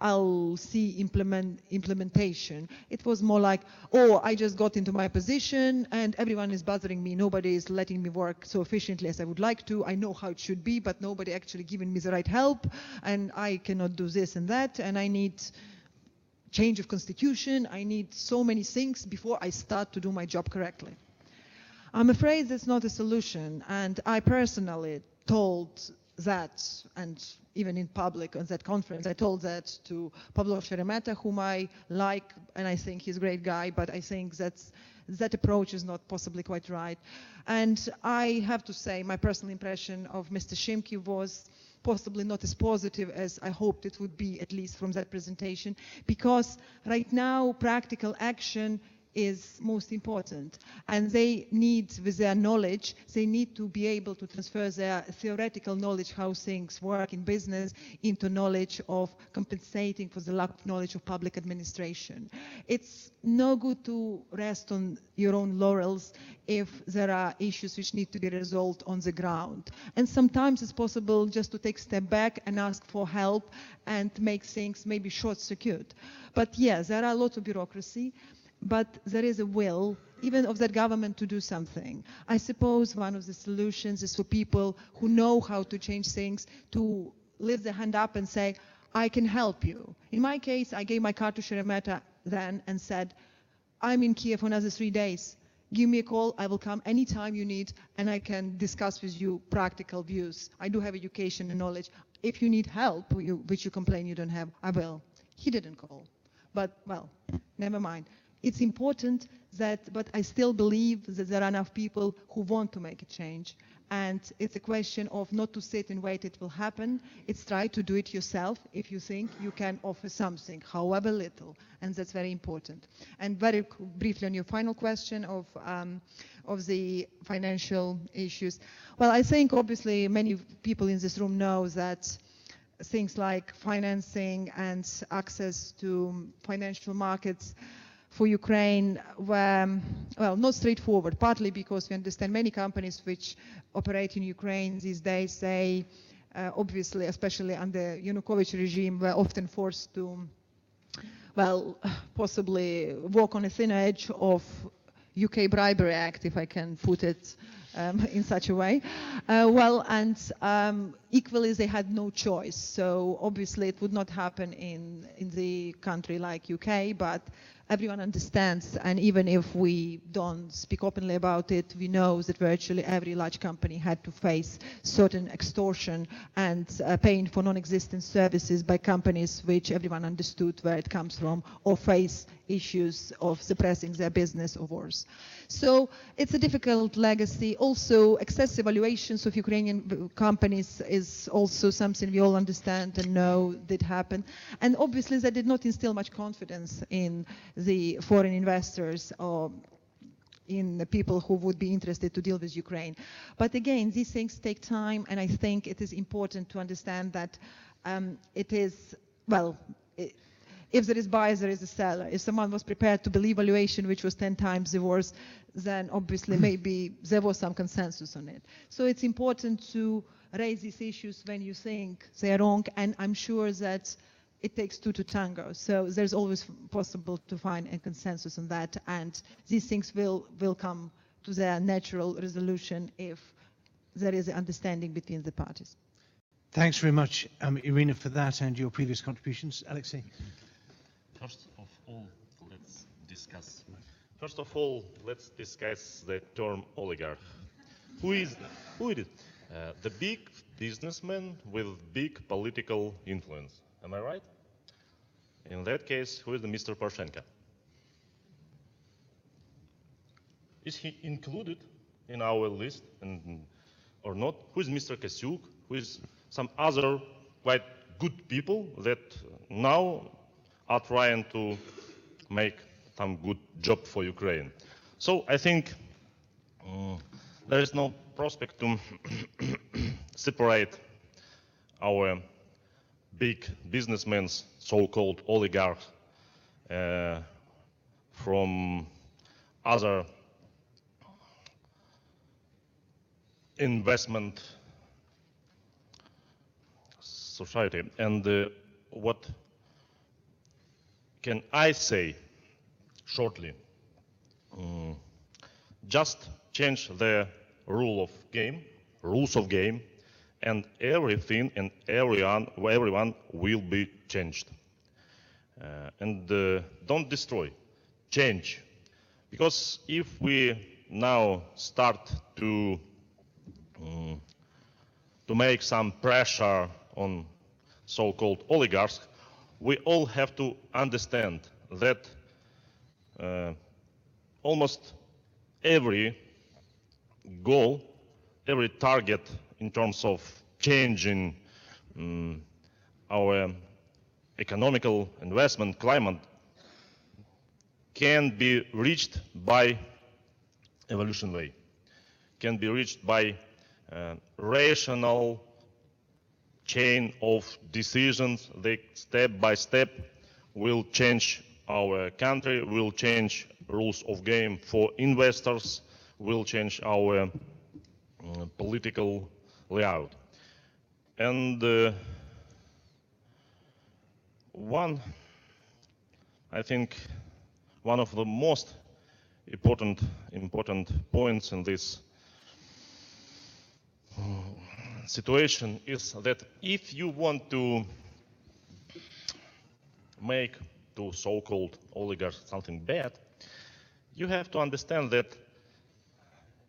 I'll see implementation. It was more like, oh, I just got into my position and everyone is bothering me. Nobody is letting me work so efficiently as I would like to. I know how it should be, but nobody actually giving me the right help, and I cannot do this and that, and I need change of constitution. I need so many things before I start to do my job correctly. I'm afraid that's not a solution, and I personally told that, and even in public on that conference, I told that to Pablo Sheremeta, whom I like, and I think he's a great guy, but I think that approach is not possibly quite right. And I have to say my personal impression of Mr. Shimky was possibly not as positive as I hoped it would be, at least from that presentation, because right now practical action is most important. And they need, with their knowledge, they need to be able to transfer their theoretical knowledge, how things work in business, into knowledge of compensating for the lack of knowledge of public administration. It's no good to rest on your own laurels if there are issues which need to be resolved on the ground. And sometimes it's possible just to take a step back and ask for help and make things maybe short-circuit. But yes, there are lots of bureaucracy, but there is a will, even of that government, to do something. I suppose one of the solutions is for people who know how to change things to lift their hand up and say, I can help you. In my case, I gave my card to Sheremeta then and said, I'm in Kiev for another 3 days. Give me a call, I will come anytime you need, and I can discuss with you practical views. I do have education and knowledge. If you need help, which you complain you don't have, I will. He didn't call. But, well, never mind. It's important that, but I still believe that there are enough people who want to make a change. And it's a question of not to sit and wait it will happen. It's try to do it yourself if you think you can offer something, however little. And that's very important. And very briefly on your final question of the financial issues. Well, I think obviously many people in this room know that things like financing and access to financial markets for Ukraine were, well, not straightforward, partly because we understand many companies which operate in Ukraine these days, they obviously, especially under Yanukovych regime, were often forced to, well, possibly walk on a thin edge of UK Bribery Act, if I can put it in such a way. Equally, they had no choice. So obviously it would not happen in the country like UK, but everyone understands, and even if we don't speak openly about it, we know that virtually every large company had to face certain extortion and paying for non-existent services by companies which everyone understood where it comes from, or face issues of suppressing their business or worse. So it's a difficult legacy. Also, excessive valuations of Ukrainian companies is also something we all understand and know did happen. And obviously that did not instill much confidence in the foreign investors or in the people who would be interested to deal with Ukraine. But again, these things take time, and I think it is important to understand that it is, well, if there is buyer, there is a seller. If someone was prepared to believe valuation which was 10 times the worst, then obviously maybe there was some consensus on it. So it's important to raise these issues when you think they are wrong, and I'm sure that it takes two to tango. So there's always possible to find a consensus on that, and these things will come to their natural resolution if there is an understanding between the parties. Thanks very much, Irina, for that and your previous contributions. Alexei? First of all, let's discuss the term oligarch. Who is it? The big businessman with big political influence. Am I right? In that case, who is the Mr. Poroshenko? Is he included in our list or not? Who is Mr. Kasyuk? Who is some other quite good people that now are trying to make some good job for Ukraine? So I think there is no prospect to separate our big businessmen, so-called oligarchs, from other investment society. And what can I say shortly? Just change the rules of game, and everything and everyone will be changed. And don't destroy, change. Because if we now start to make some pressure on so-called oligarchs, we all have to understand that almost every goal, every target in terms of changing our economical investment climate can be reached by evolution way, can be reached by rational chain of decisions that step by step will change our country, will change rules of game for investors, will change our political layout. And I think one of the most important points in this situation is that if you want to make to so-called oligarchs something bad, you have to understand that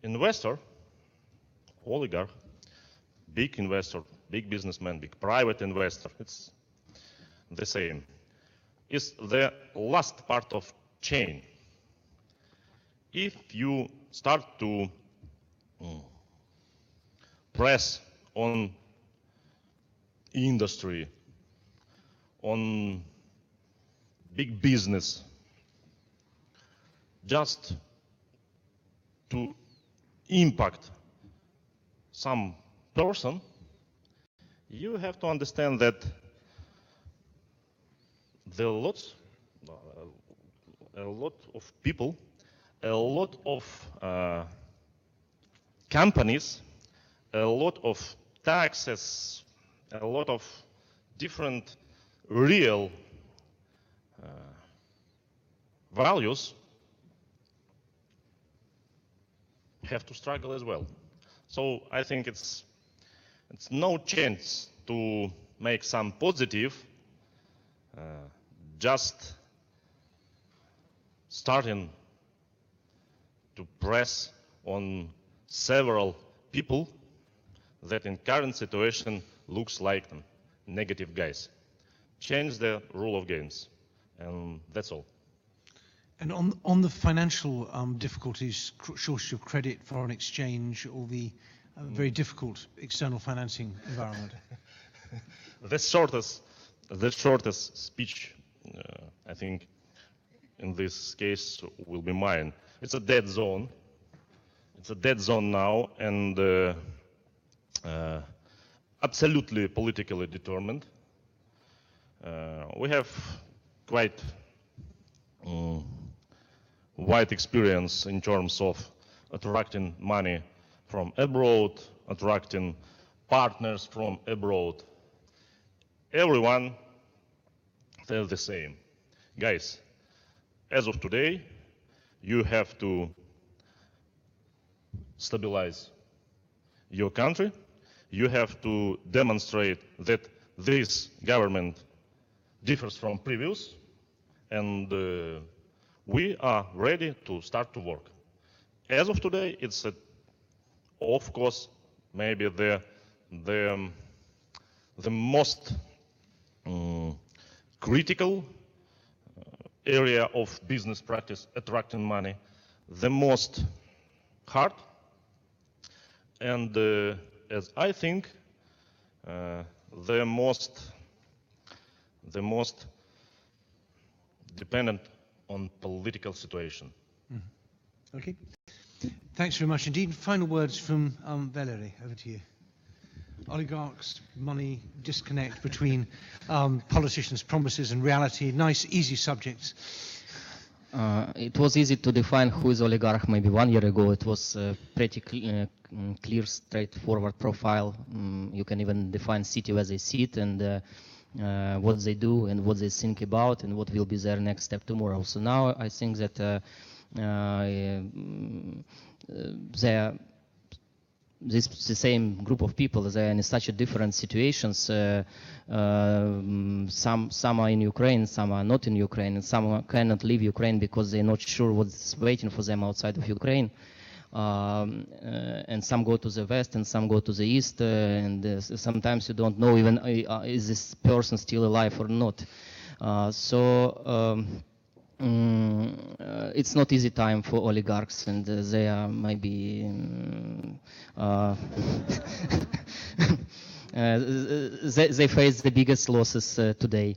investor, oligarch, big investor, big businessman, big private investor, it's the same, is the last part of chain. If you start to press on industry, on big business, just to impact some person, you have to understand that there are a lot of people, a lot of companies, a lot of taxes, a lot of different real values have to struggle as well. So I think it's no chance to make some positive, just starting to press on several people that in current situation looks like negative guys. Change the rule of games, and that's all. And on the financial difficulties, shortage of credit, foreign exchange, or the very difficult external financing environment. The shortest speech, I think, in this case will be mine. It's a dead zone. It's a dead zone now, and absolutely politically determined. We have quite wide experience in terms of attracting money from abroad, attracting partners from abroad. Everyone says the same. Guys, as of today, you have to stabilize your country. You have to demonstrate that this government differs from previous, and we are ready to start to work. As of today, it's of course maybe the most critical area of business practice, attracting money, the most hard, and as I think the most dependent on political situation. Mm-hmm. Okay. Thanks very much indeed. Final words from Valery, over to you. Oligarchs, money, disconnect between politicians' promises and reality. Nice, easy subjects. It was easy to define who is oligarch maybe 1 year ago. It was pretty clear, straightforward profile. You can even define city where they sit and what they do and what they think about and what will be their next step tomorrow. So now I think that the same group of people, they are in such a different situations. Some are in Ukraine, some are not in Ukraine, and some cannot leave Ukraine because they're not sure what's waiting for them outside of Ukraine. And some go to the west and some go to the east, and sometimes you don't know even is this person still alive or not. It's not easy time for oligarchs, and they are maybe they face the biggest losses today.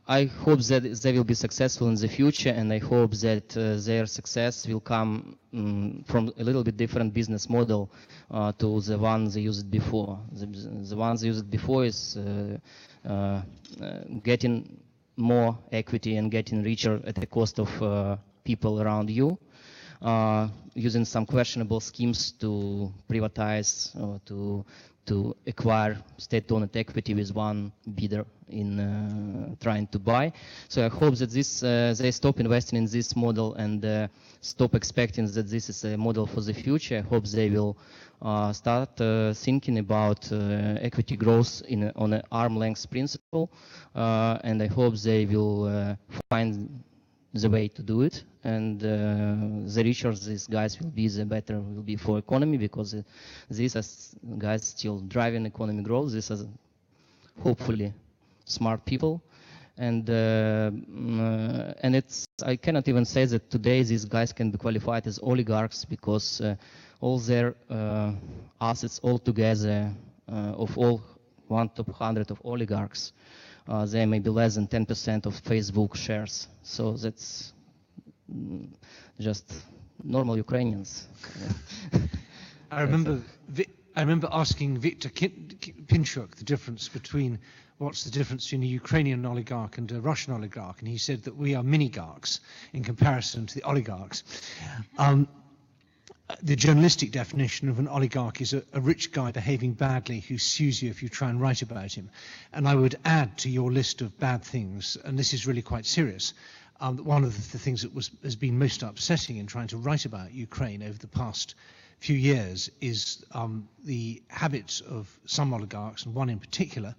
I hope that they will be successful in the future, and I hope that their success will come from a little bit different business model to the one they used before. The one they used before is getting more equity and getting richer at the cost of people around you, using some questionable schemes to privatize or to acquire state-owned equity with one bidder in trying to buy. So I hope that they stop investing in this model and stop expecting that this is a model for the future. I hope they will start thinking about equity growth on an arm's length principle, and I hope they will find the way to do it, and the richer these guys will be, the better will be for economy, because these are guys still driving economic growth. These are hopefully smart people, and it's, I cannot even say that today these guys can be qualified as oligarchs, because all their assets all together, of all 1 to 100 of oligarchs, they may be less than 10% of Facebook shares. So that's just normal Ukrainians. I remember asking Viktor Pinchuk the difference between, what's the difference between a Ukrainian oligarch and a Russian oligarch, and he said that we are mini-garchs in comparison to the oligarchs. The journalistic definition of an oligarch is a rich guy behaving badly who sues you if you try and write about him. And I would add to your list of bad things, and this is really quite serious, one of the things that has been most upsetting in trying to write about Ukraine over the past few years is the habits of some oligarchs, and one in particular,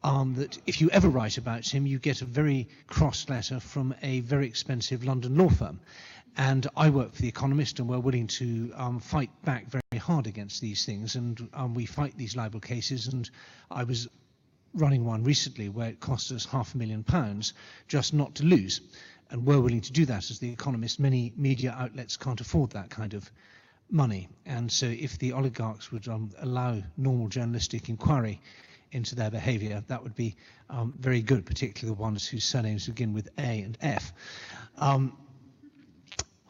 that if you ever write about him, you get a very cross letter from a very expensive London law firm. And I work for The Economist, and we're willing to fight back very hard against these things, and we fight these libel cases. And I was running one recently where it cost us £500,000 just not to lose, and we're willing to do that as The Economist. Many media outlets can't afford that kind of money, and so if the oligarchs would allow normal journalistic inquiry into their behaviour, that would be very good, particularly the ones whose surnames begin with A and F.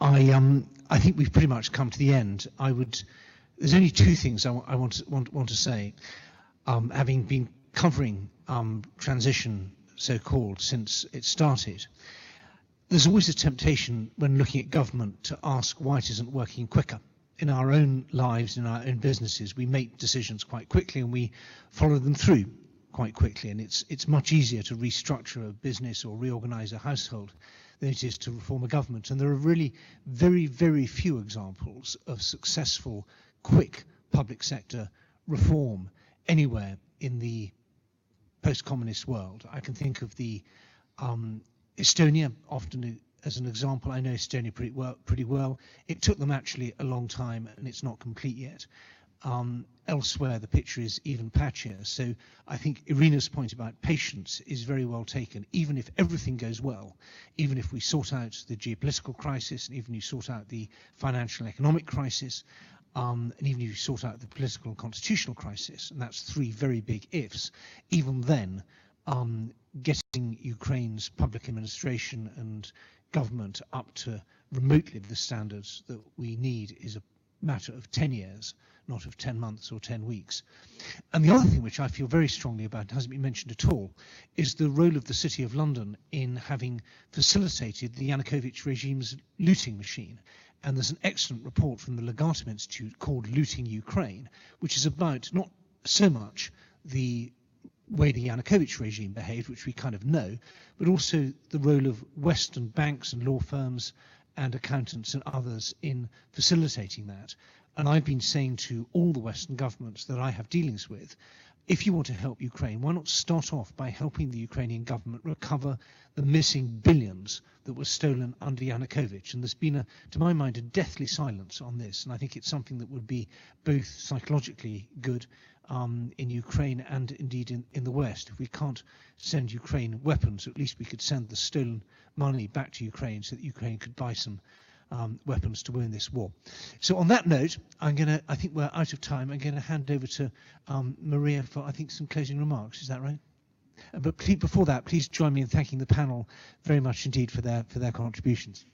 I think we've pretty much come to the end. There's only two things I want to say. Having been covering transition, so-called, since it started, there's always a temptation when looking at government to ask why it isn't working quicker. In our own lives, in our own businesses, we make decisions quite quickly and we follow them through quite quickly, and it's much easier to restructure a business or reorganize a household than it is to reform a government. And there are really very, very few examples of successful, quick public sector reform anywhere in the post-communist world. I can think of the Estonia often as an example. I know Estonia pretty well. It took them actually a long time, and it's not complete yet. Elsewhere, the picture is even patchier. So I think Irina's point about patience is very well taken. Even if everything goes well, even if we sort out the geopolitical crisis, and even if you sort out the financial and economic crisis, and even if you sort out the political and constitutional crisis, and that's three very big ifs, even then, getting Ukraine's public administration and government up to remotely the standards that we need is a matter of 10 years, not of 10 months or 10 weeks. And the other thing which I feel very strongly about, and hasn't been mentioned at all, is the role of the City of London in having facilitated the Yanukovych regime's looting machine. And there's an excellent report from the Legatum Institute called Looting Ukraine, which is about not so much the way the Yanukovych regime behaved, which we kind of know, but also the role of Western banks and law firms and accountants and others in facilitating that. And I've been saying to all the Western governments that I have dealings with, if you want to help Ukraine, why not start off by helping the Ukrainian government recover the missing billions that were stolen under Yanukovych? And there's been, to my mind, a deathly silence on this. And I think it's something that would be both psychologically good in Ukraine and indeed in the West. If we can't send Ukraine weapons, at least we could send the stolen money back to Ukraine so that Ukraine could buy some weapons to win this war. So on that note, I think we're out of time. I'm going to hand over to Maria for, I think, some closing remarks. Is that right? But before that, please join me in thanking the panel very much indeed for their contributions.